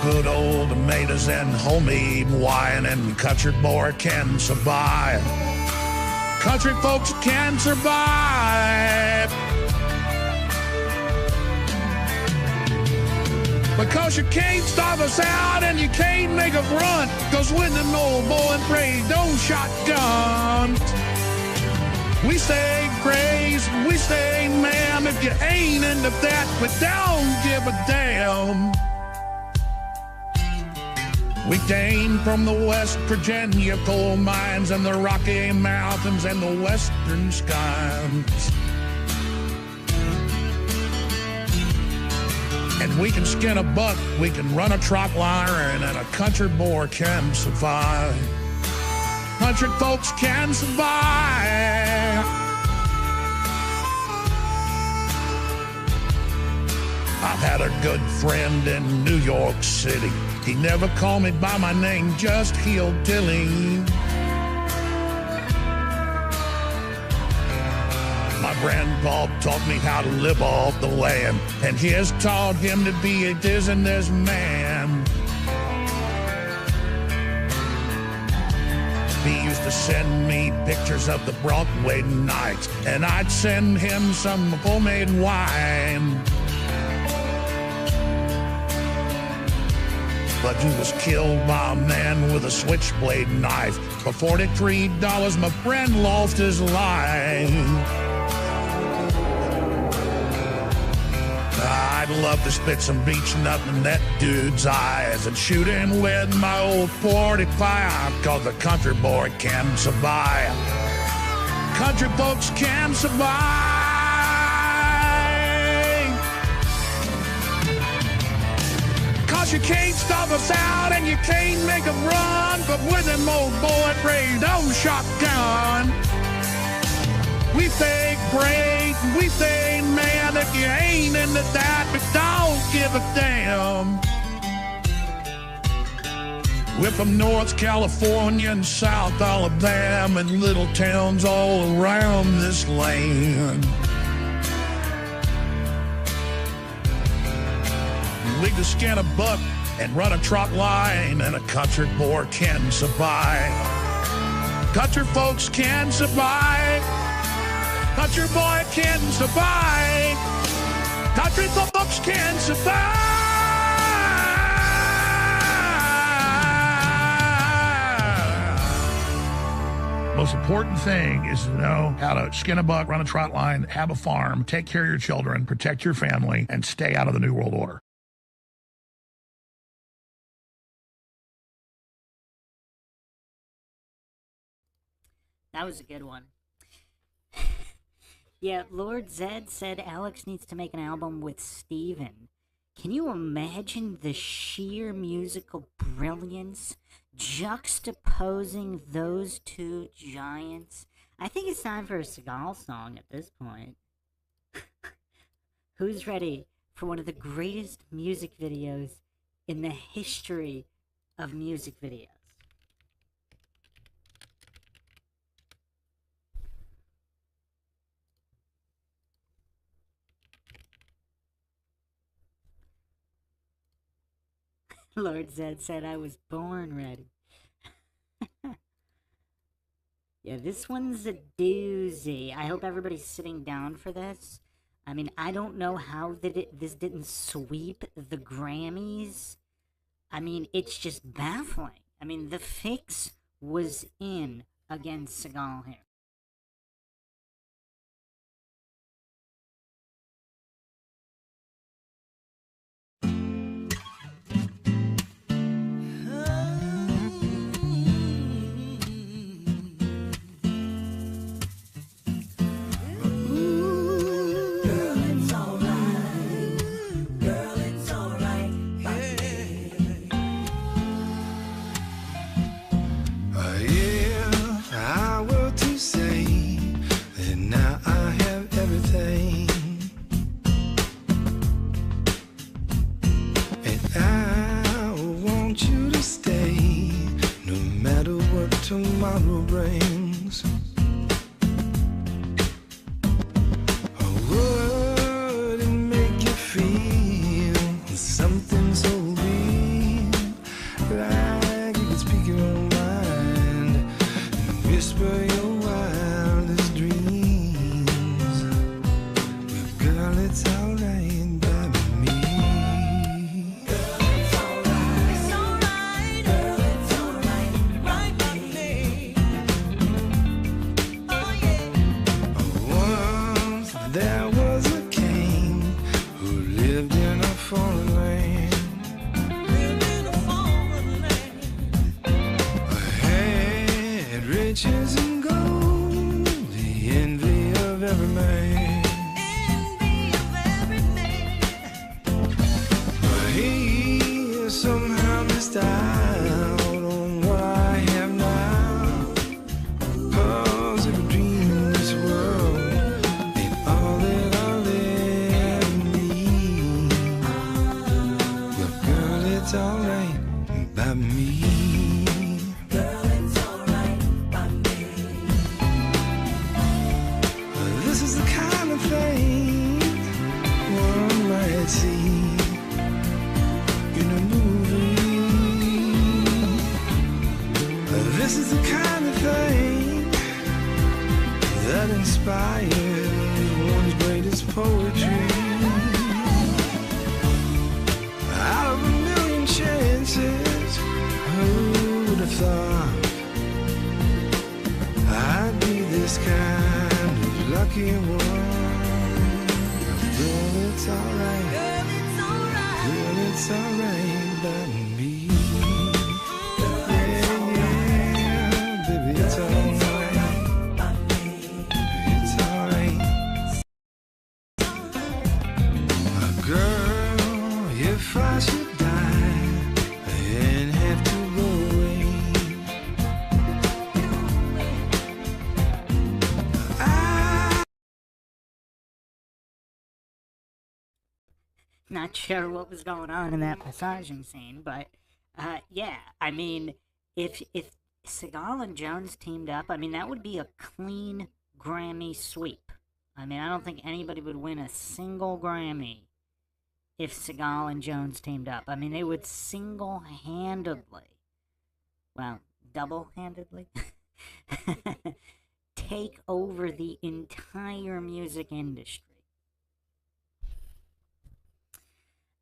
S18: Good old tomatoes and homemade wine, and country boy can survive. Country folks can survive. Because you can't starve us out and you can't make us run. Cause when them old boy and pray don't shotgun. We say grace, we say ma'am. If you ain't into that, but don't give a damn. We came from the West Virginia coal mines and the Rocky Mountains and the western skies. And we can skin a buck, we can run a trot line, and a country boy can survive. Country folks can survive. I've had a good friend in New York City. He never called me by my name, just hillbilly. My grandpa taught me how to live off the land, and his taught him to be a businessman. He used to send me pictures of the Broadway nights, and I'd send him some homemade wine. But he was killed by a man with a switchblade knife. For $43, my friend lost his life. I'd love to spit some beach nut in that dude's eyes and shoot him with my old 45, cause the country boy can survive. Country folks can survive. Cause you can't stop us out and you can't make them run, but with them old boy raised old shotgun. We think great, we think man, if you ain't into that, but don't give a damn. We're from North California and South Alabama and little towns all around this land. We can skin a buck and run a trot line, and a country boy can survive. Country folks can survive. Country boy can survive. Country folks can survive. most important thing is to know how to skin a buck, run a trot line, have a farm, take care of your children, protect your family, and stay out of the New World Order.
S1: That was a good one. Yeah, Lord Zed said Alex needs to make an album with Steven. Can you imagine the sheer musical brilliance juxtaposing those two giants? I think it's time for a Seagal song at this point. Who's ready for one of the greatest music videos in the history of music videos? Lord Zed said I was born ready. Yeah, this one's a doozy. I hope everybody's sitting down for this. I mean, I don't know how this didn't sweep the Grammys. I mean, it's just baffling. I mean, the fix was in against Seagal here.
S4: If I were to say that now I have everything, and I want you to stay no matter what tomorrow brings, would it make you feel something so real, like you could speak your own mind, whisper your wildest dreams? Well, girl, it's alright by me. Girl, it's alright. It's alright. Girl, it's alright. Right by me. Oh, yeah. Once there was a king who lived in a foreign land. Lived in a foreign land. Had riches and gold, the envy of every man. Envy of every man. But he somehow missed out on what I have now. 'Cause every dream in this world ain't all that I'll ever need. Well, girl, it's alright by me. Girl, it's alright by me. This is the kind of thing one might see in a movie. This is the kind of thing that inspires one's greatest poetry. Out of a million chances, who would have thought I'd be this kind of lucky one? Girl, it's alright. Girl, it's alright. Girl, it's alright by me. Yeah, baby, it's alright. It's alright. Girl, if I should die and have to go away,
S1: Not sure what was going on in that massaging scene, but yeah, I mean, if Seagal and Jones teamed up, I mean, that would be a clean Grammy sweep. I mean, I don't think anybody would win a single Grammy if Seagal and Jones teamed up. I mean, they would single-handedly, well, double-handedly, take over the entire music industry.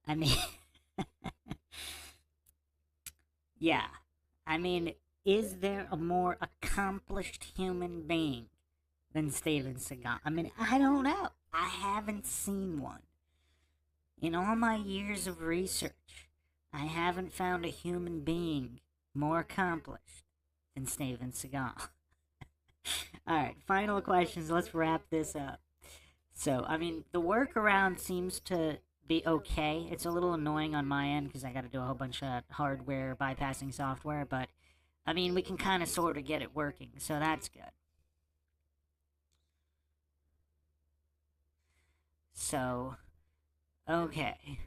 S1: I mean, yeah. I mean, is there a more accomplished human being than Steven Seagal? I mean, I don't know. I haven't seen one. In all my years of research, I haven't found a human being more accomplished than Steven Seagal. Alright, final questions. Let's wrap this up. So, I mean, the workaround seems to be okay. It's a little annoying on my end because I got to do a whole bunch of hardware bypassing software, but I mean, we can kind of sort of get it working, so that's good. So, okay.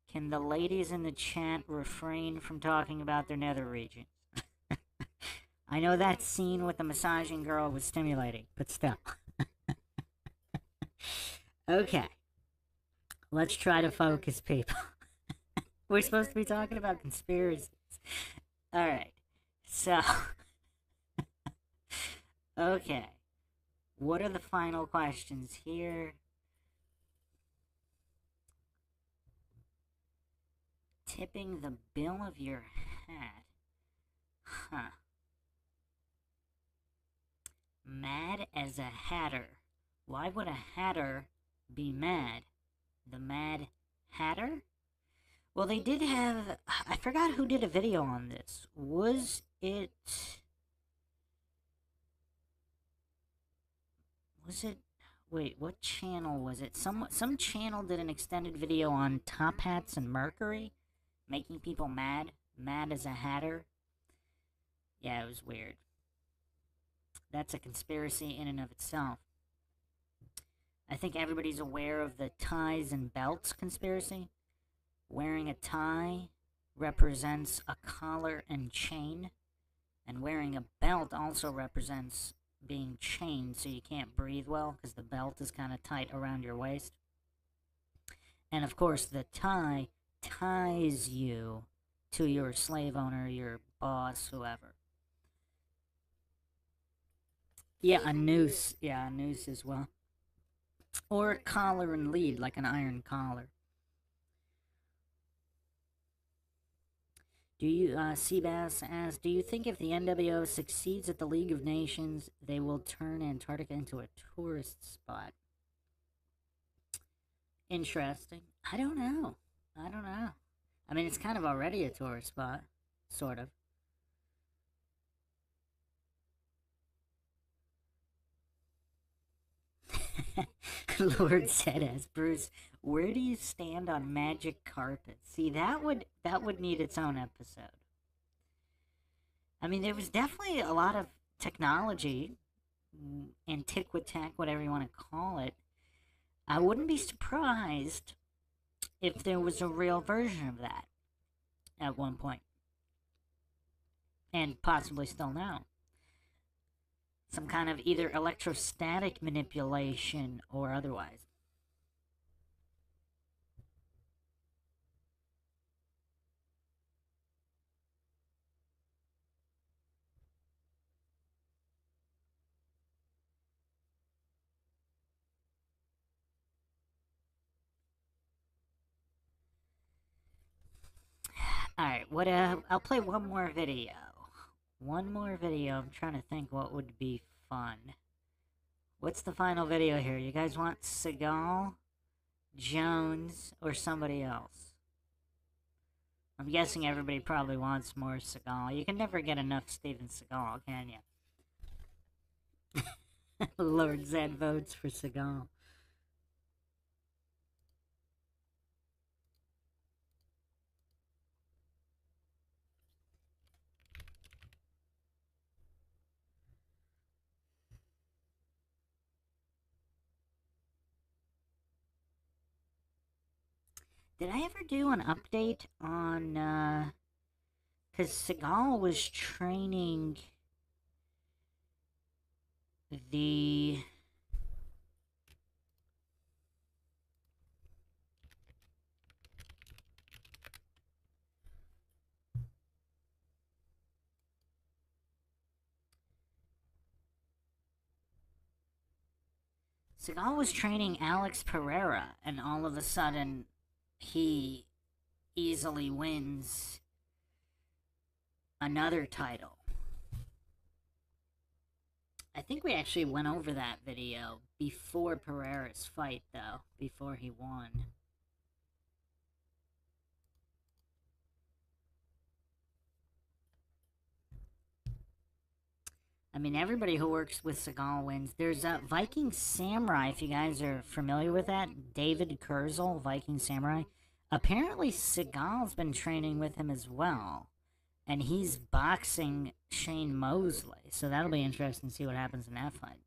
S1: Can the ladies in the chat refrain from talking about their nether regions? I know that scene with the massaging girl was stimulating, but still. Okay. Let's try to focus, people. We're supposed to be talking about conspiracies. Alright. So. Okay. What are the final questions here? Tipping the bill of your hat. Huh. Mad as a hatter. Why would a hatter be mad? The Mad Hatter? Well, they did have... I forgot who did a video on this. Was it... Wait, what channel was it? Some channel did an extended video on top hats and mercury, making people mad. Mad as a hatter. Yeah, it was weird. That's a conspiracy in and of itself. I think everybody's aware of the ties and belts conspiracy. Wearing a tie represents a collar and chain, and wearing a belt also represents being chained so you can't breathe well because the belt is kind of tight around your waist. And of course, the tie ties you to your slave owner, your boss, whoever. Yeah, a noose. Yeah, a noose as well. Or a collar and lead, like an iron collar. Do you, Seabass asks, do you think if the NWO succeeds at the League of Nations, they will turn Antarctica into a tourist spot? Interesting. I don't know. I mean, it's kind of already a tourist spot. Sort of. Lord said as Bruce, where do you stand on magic carpet? See, that would need its own episode. I mean, there was definitely a lot of technology, antiquitech, whatever you want to call it. I wouldn't be surprised if there was a real version of that at one point. And possibly still now. Some kind of either electrostatic manipulation or otherwise. Alright, I'll play one more video. I'm trying to think what would be fun. What's the final video here? You guys want Seagal, Jones, or somebody else? I'm guessing everybody probably wants more Seagal. You can never get enough Steven Seagal, can you? Lord Zed votes for Seagal. Did I ever do an update on, because Seagal was training the... Seagal was training Alex Pereira, and all of a sudden, he easily wins another title. I think we actually went over that video before Pereira's fight, though, before he won. I mean, everybody who works with Seagal wins. There's a Viking Samurai, if you guys are familiar with that. David Kurzel, Viking Samurai. Apparently, Seagal's been training with him as well. And he's boxing Shane Mosley. So that'll be interesting to see what happens in that fight.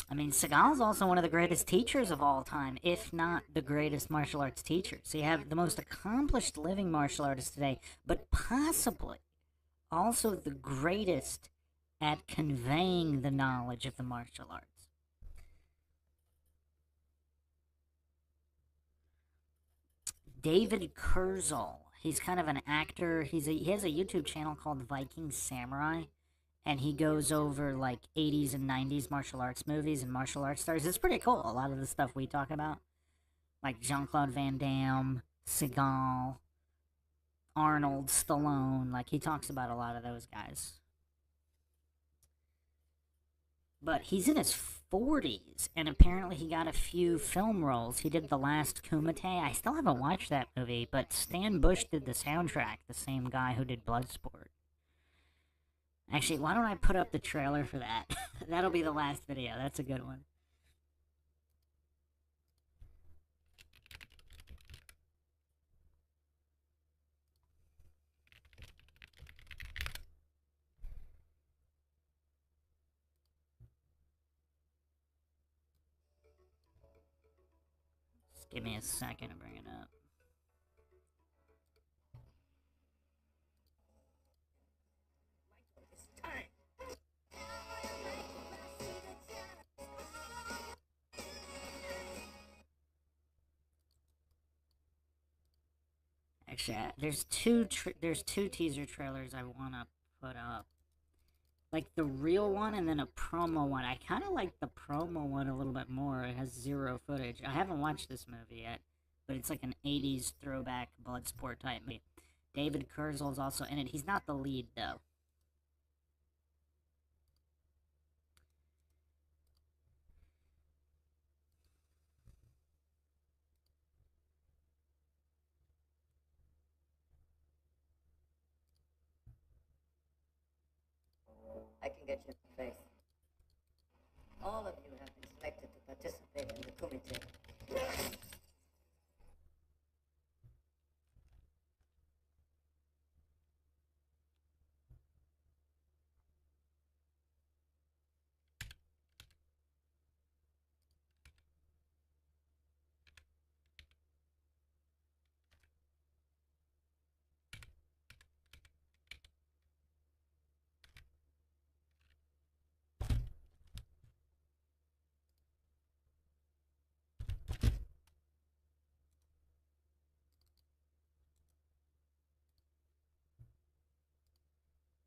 S1: I mean, Seagal's also one of the greatest teachers of all time, if not the greatest martial arts teacher. So you have the most accomplished living martial artist today, but possibly also the greatest at conveying the knowledge of the martial arts. David Kurzel, he's kind of an actor. He has a YouTube channel called Viking Samurai. And he goes over, like, 80s and 90s martial arts movies and martial arts stars. It's pretty cool, a lot of the stuff we talk about. Like Jean-Claude Van Damme, Seagal, Arnold, Stallone. Like, he talks about a lot of those guys. But he's in his 40s, and apparently he got a few film roles. He did The Last Kumite. I still haven't watched that movie, but Stan Bush did the soundtrack, the same guy who did Bloodsport. Actually, why don't I put up the trailer for that? That'll be the last video. That's a good one. Just give me a second to bring it up. Actually, there's two teaser trailers I want to put up. Like the real one and then a promo one. I kind of like the promo one a little bit more. It has zero footage. I haven't watched this movie yet, but it's like an 80s throwback Bloodsport type movie. David Kurzel is also in it. He's not the lead, though.
S7: I can get you in the face. All of you have been selected to participate in the Kumite.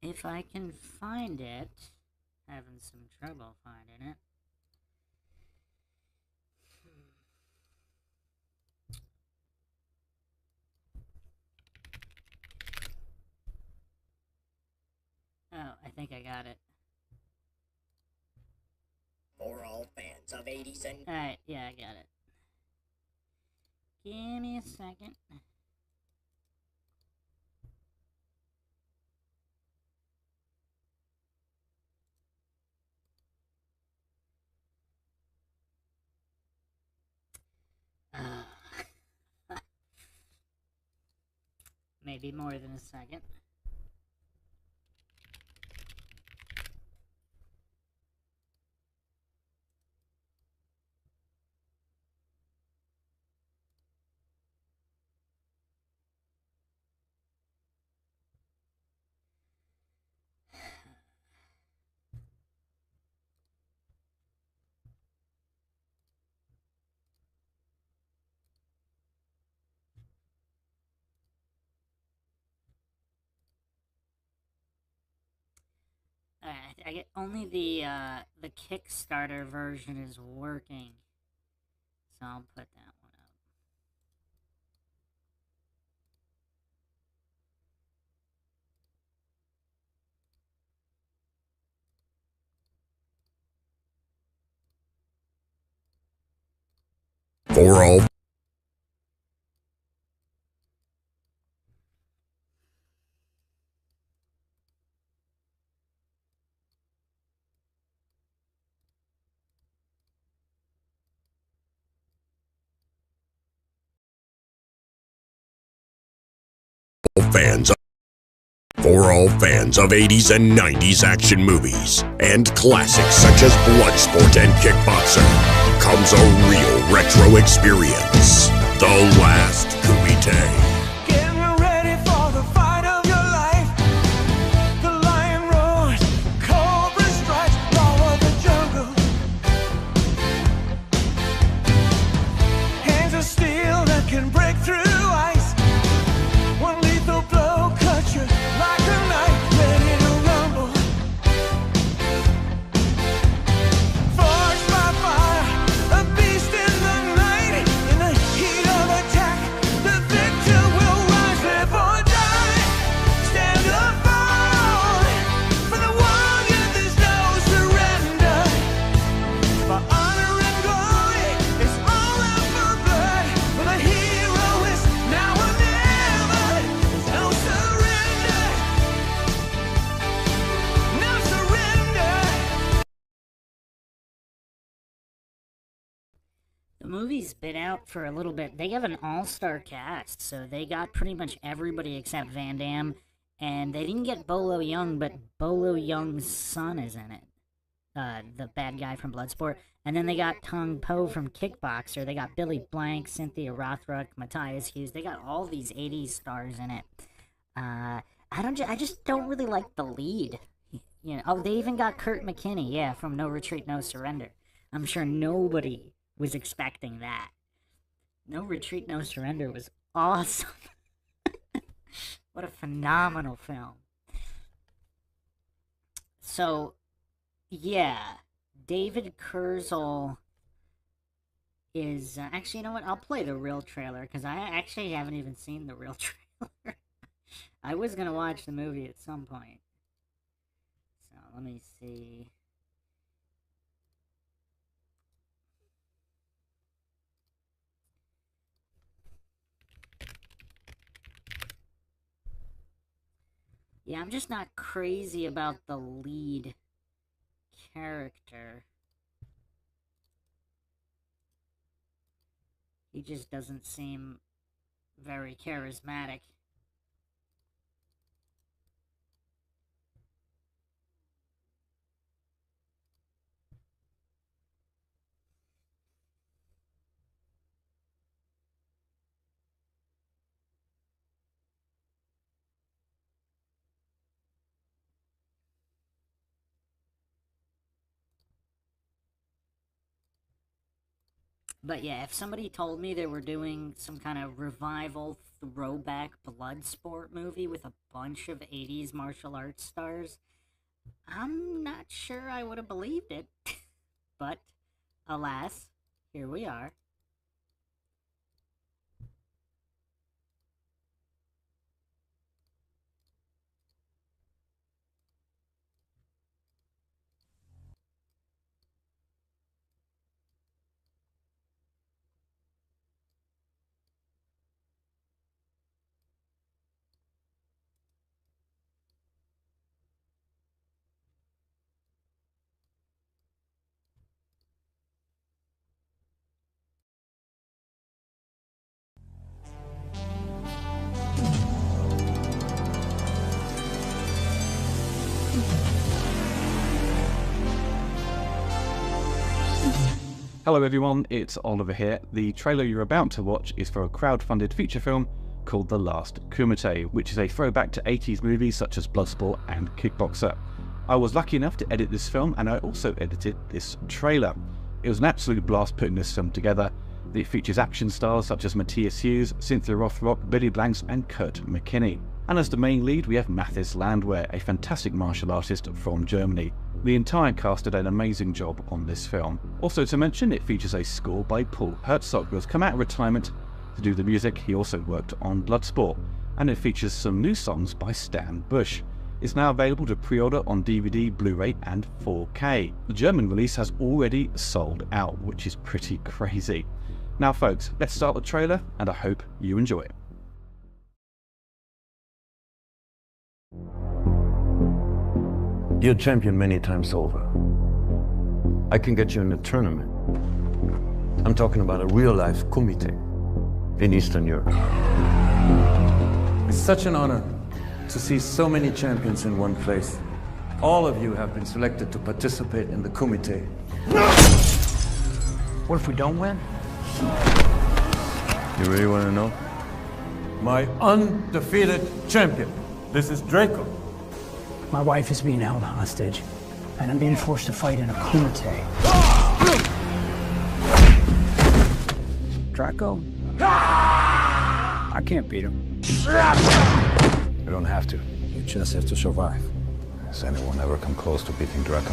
S1: If I can find it, having some trouble finding it. Oh, I think I got it.
S7: For all fans of 80s and...
S1: Alright, yeah, I got it. Give me a second. Maybe more than a second. I get only the Kickstarter version is working, so I'll put that one up.
S8: For all fans for all fans of 80s and 90s action movies and classics such as Bloodsport and Kickboxer comes a real retro experience. The Last Kumite.
S4: Getting ready for the fight of your life. The lion roars, cobra strikes, law of the jungle. Hands of steel that can break through ice. One lethal blow cuts you like a knife, ready to rumble. Forged by fire, a beast in the night. In the heat of attack, the victor will rise, live or die. Stand or fall. For the warrior, there's no surrender. For honor and glory, it's all out for blood. For the hero is now or never. There's no surrender. No surrender.
S1: The movie's been out for a little bit. They have an all-star cast, so they got pretty much everybody except Van Damme, and they didn't get Bolo Young, but Bolo Young's son is in it, the bad guy from Bloodsport. And then they got Tong Po from Kickboxer. They got Billy Blank, Cynthia Rothrock, Matthias Hughes. They got all these 80s stars in it. I just don't really like the lead. You know, oh, they even got Kurt McKinney, yeah, from No Retreat, No Surrender. I'm sure nobody was expecting that. No Retreat, No Surrender was awesome. What a phenomenal film. So, yeah, David Kurzel is... actually, you know what? I'll play the real trailer, because I actually haven't even seen the real trailer. I was going to watch the movie at some point. So, let me see... Yeah, I'm just not crazy about the lead character. He just doesn't seem very charismatic. But yeah, if somebody told me they were doing some kind of revival throwback Bloodsport movie with a bunch of 80s martial arts stars, I'm not sure I would have believed it. But, alas, here we are.
S9: Hello everyone, it's Oliver here. The trailer you're about to watch is for a crowd-funded feature film called The Last Kumite, which is a throwback to 80s movies such as Bloodsport and Kickboxer. I was lucky enough to edit this film, and I also edited this trailer. It was an absolute blast putting this film together. It features action stars such as Matthias Hughes, Cynthia Rothrock, Billy Blanks and Kurt McKinney. And as the main lead we have Mathis Landwehr, a fantastic martial artist from Germany. The entire cast did an amazing job on this film. Also to mention, it features a score by Paul Herzog, who has come out of retirement to do the music. He also worked on Bloodsport, and it features some new songs by Stan Bush. It's now available to pre-order on DVD, Blu-ray and 4K. The German release has already sold out, which is pretty crazy. Now folks, let's start the trailer, and I hope you enjoy it.
S11: You're champion many times over. I can get you in a tournament. I'm talking about a real-life kumite in Eastern Europe. It's such an honor to see so many champions in one place. All of you have been selected to participate in the kumite.
S6: What if we don't win?
S11: You really want to know? My undefeated champion. This is Draco.
S6: My wife is being held hostage, and I'm being forced to fight in a kumite. Draco? I can't beat him.
S11: You don't have to. You just have to survive. Has anyone ever come close to beating Draco?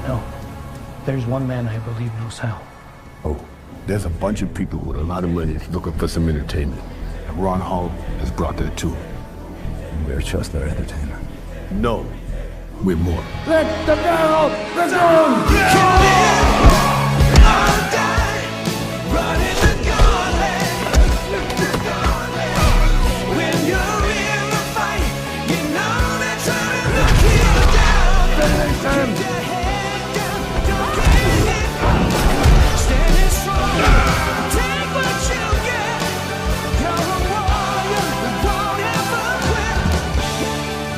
S6: No. There's one man I believe knows how.
S20: Oh, there's a bunch of people with a lot of money looking for some entertainment. And Ron Hall has brought that too.
S11: We're just their entertainment.
S20: No, we're more.
S11: Let the battle begin!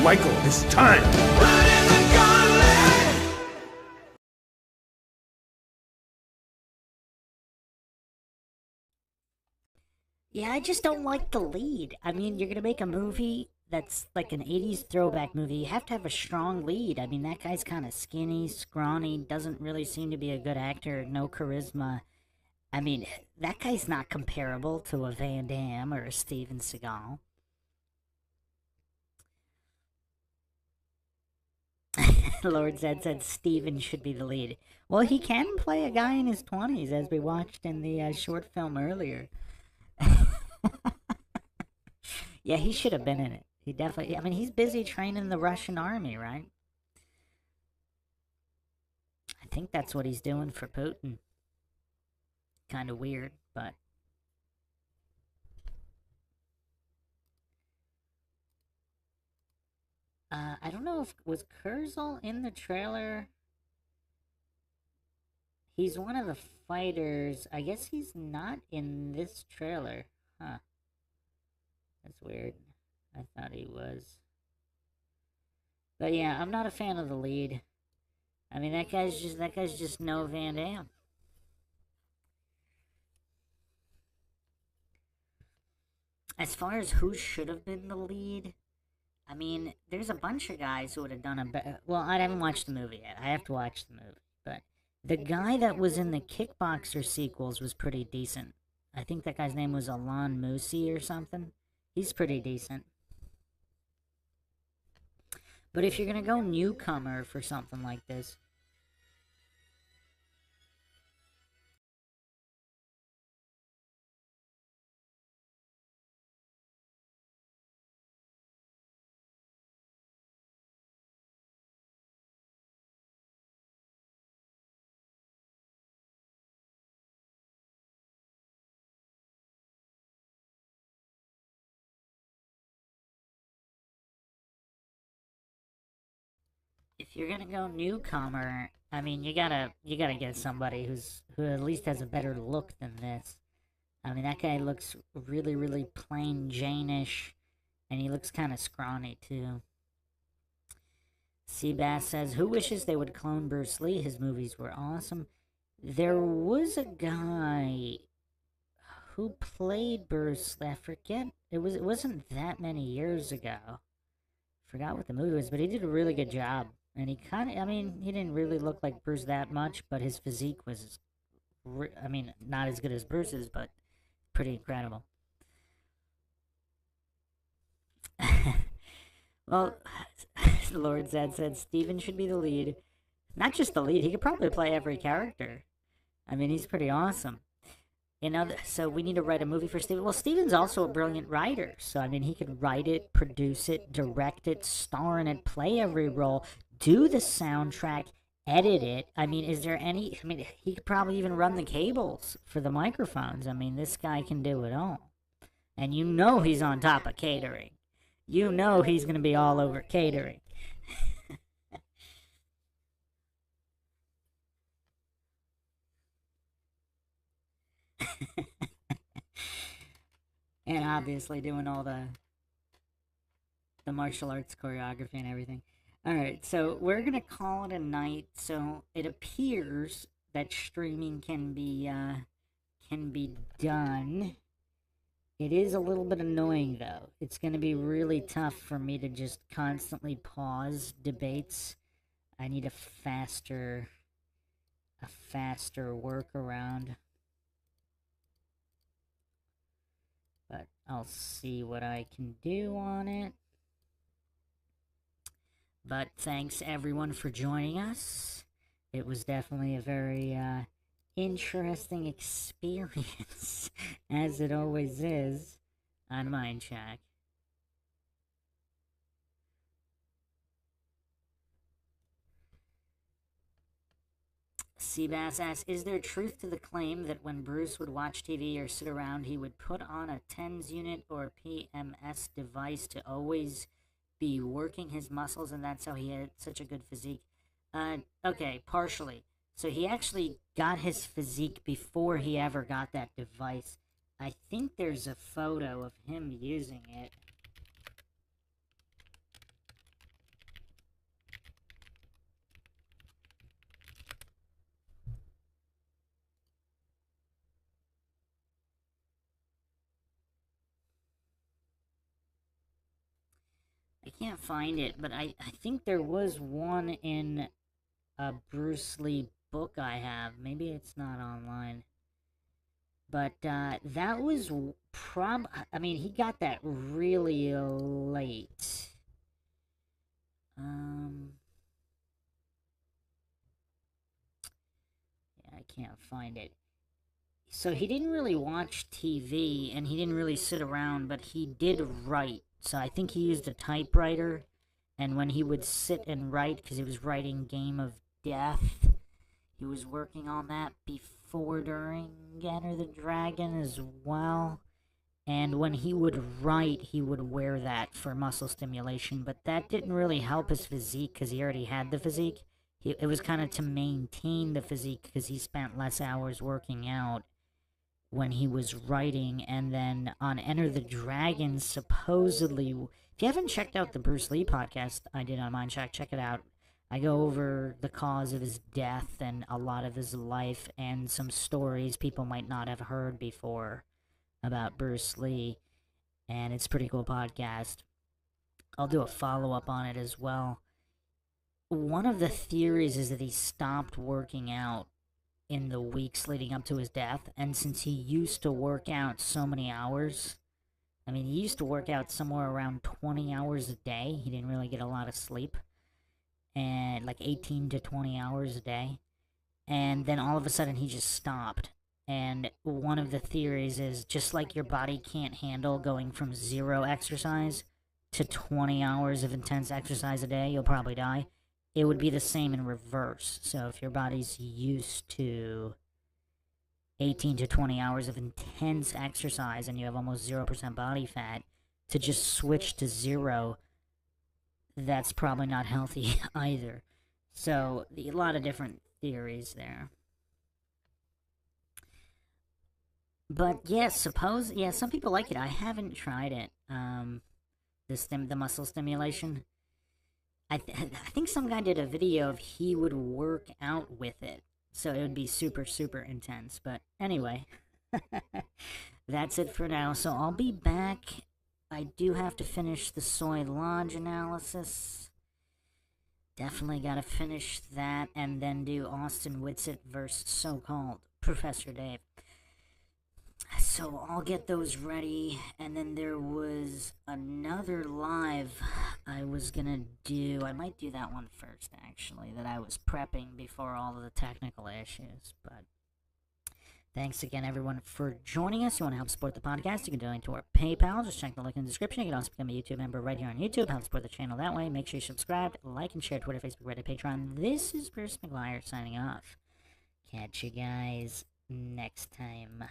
S20: Michael, it's time.
S1: Yeah, I just don't like the lead. I mean, you're gonna make a movie that's like an 80s throwback movie. You have to have a strong lead. I mean, that guy's kind of skinny, scrawny, doesn't really seem to be a good actor, no charisma. I mean, that guy's not comparable to a Van Damme or a Steven Seagal. Lord Zed said Steven should be the lead. Well, he can play a guy in his 20s, as we watched in the short film earlier. Yeah, he should have been in it. He definitely... I mean, he's busy training the Russian army, right? I think that's what he's doing for Putin. Kind of weird, but... I don't know if... Was Kurzel in the trailer? He's one of the fighters. I guess he's not in this trailer. Huh. That's weird. I thought he was. But yeah, I'm not a fan of the lead. I mean, that guy's just no Van Damme. As far as who should have been the lead, I mean, there's a bunch of guys who would have done a better... Well, I haven't watched the movie yet. I have to watch the movie. But the guy that was in the Kickboxer sequels was pretty decent. I think that guy's name was Alon Musi or something. He's pretty decent. But if you're going to go newcomer for something like this... If you're gonna go newcomer, I mean, you gotta get somebody who at least has a better look than this. I mean, that guy looks really, really plain Jane-ish, and he looks kind of scrawny too. Seabass says, "Who wishes they would clone Bruce Lee? His movies were awesome." There was a guy who played Bruce Lee. I forget. It wasn't that many years ago. Forgot what the movie was, but he did a really good job. And he kind of, I mean, he didn't really look like Bruce that much, but his physique was, I mean, not as good as Bruce's, but pretty incredible. Well, Lord Zed said Steven should be the lead. Not just the lead, he could probably play every character. I mean, he's pretty awesome. You know, so we need to write a movie for Steven. Well, Steven's also a brilliant writer. So, I mean, he could write it, produce it, direct it, star in it, play every role, do the soundtrack, edit it. I mean, is there any... I mean, he could probably even run the cables for the microphones. I mean, this guy can do it all. And you know he's on top of catering. You know he's going to be all over catering. And obviously doing all the martial arts choreography and everything. Alright, so we're going to call it a night. So it appears that streaming can be done. It is a little bit annoying, though. It's going to be really tough for me to just constantly pause debates. I need a faster workaround. But I'll see what I can do on it. But thanks, everyone, for joining us. It was definitely a very interesting experience, as it always is, on Mindshock. Seabass asks, is there truth to the claim that when Bruce would watch TV or sit around, he would put on a TENS unit or PMS device to always be working his muscles, and that's how he had such a good physique? Okay, partially. So he actually got his physique before he ever got that device. I think there's a photo of him using it. I can't find it, but I think there was one in a Bruce Lee book I have. Maybe it's not online. But that was I mean, he got that really late. Yeah, I can't find it. So he didn't really watch TV, and he didn't really sit around, but he did write. So I think he used a typewriter, and when he would sit and write, because he was writing Game of Death, he was working on that before, during Enter the Dragon as well. And when he would write, he would wear that for muscle stimulation, but that didn't really help his physique, because he already had the physique. It was kind of to maintain the physique, because he spent less hours working out when he was writing. And then on Enter the Dragon, supposedly, if you haven't checked out the Bruce Lee podcast I did on Mindshock, check it out. I go over the cause of his death and a lot of his life and some stories people might not have heard before about Bruce Lee, and it's a pretty cool podcast. I'll do a follow-up on it as well. One of the theories is that he stopped working out in the weeks leading up to his death, and since he used to work out so many hours, I mean, he used to work out somewhere around 20 hours a day. He didn't really get a lot of sleep, and like 18 to 20 hours a day, and then all of a sudden he just stopped. And one of the theories is, just like your body can't handle going from 0 exercise to 20 hours of intense exercise a day, you'll probably die. It would be the same in reverse. So if your body's used to 18 to 20 hours of intense exercise and you have almost 0% body fat, to just switch to 0, that's probably not healthy either. So a lot of different theories there. But yeah, some people like it. I haven't tried it. The muscle stimulation. I think some guy did a video of he would work out with it, so it would be super, super intense. But anyway, that's it for now. So I'll be back. I do have to finish the Soy Lodge analysis. Definitely gotta finish that, and then do Austin Whitsitt versus so-called Professor Dave. So I'll get those ready, and then there was another live I was gonna do, I might do that one first, actually, that I was prepping before all of the technical issues, but thanks again, everyone, for joining us. You want to help support the podcast, you can donate to our PayPal. Just check the link in the description. You can also become a YouTube member right here on YouTube. Help support the channel that way. Make sure you subscribe, like, and share Twitter, Facebook, Reddit, Patreon. This is Bruce McGuire signing off. Catch you guys next time.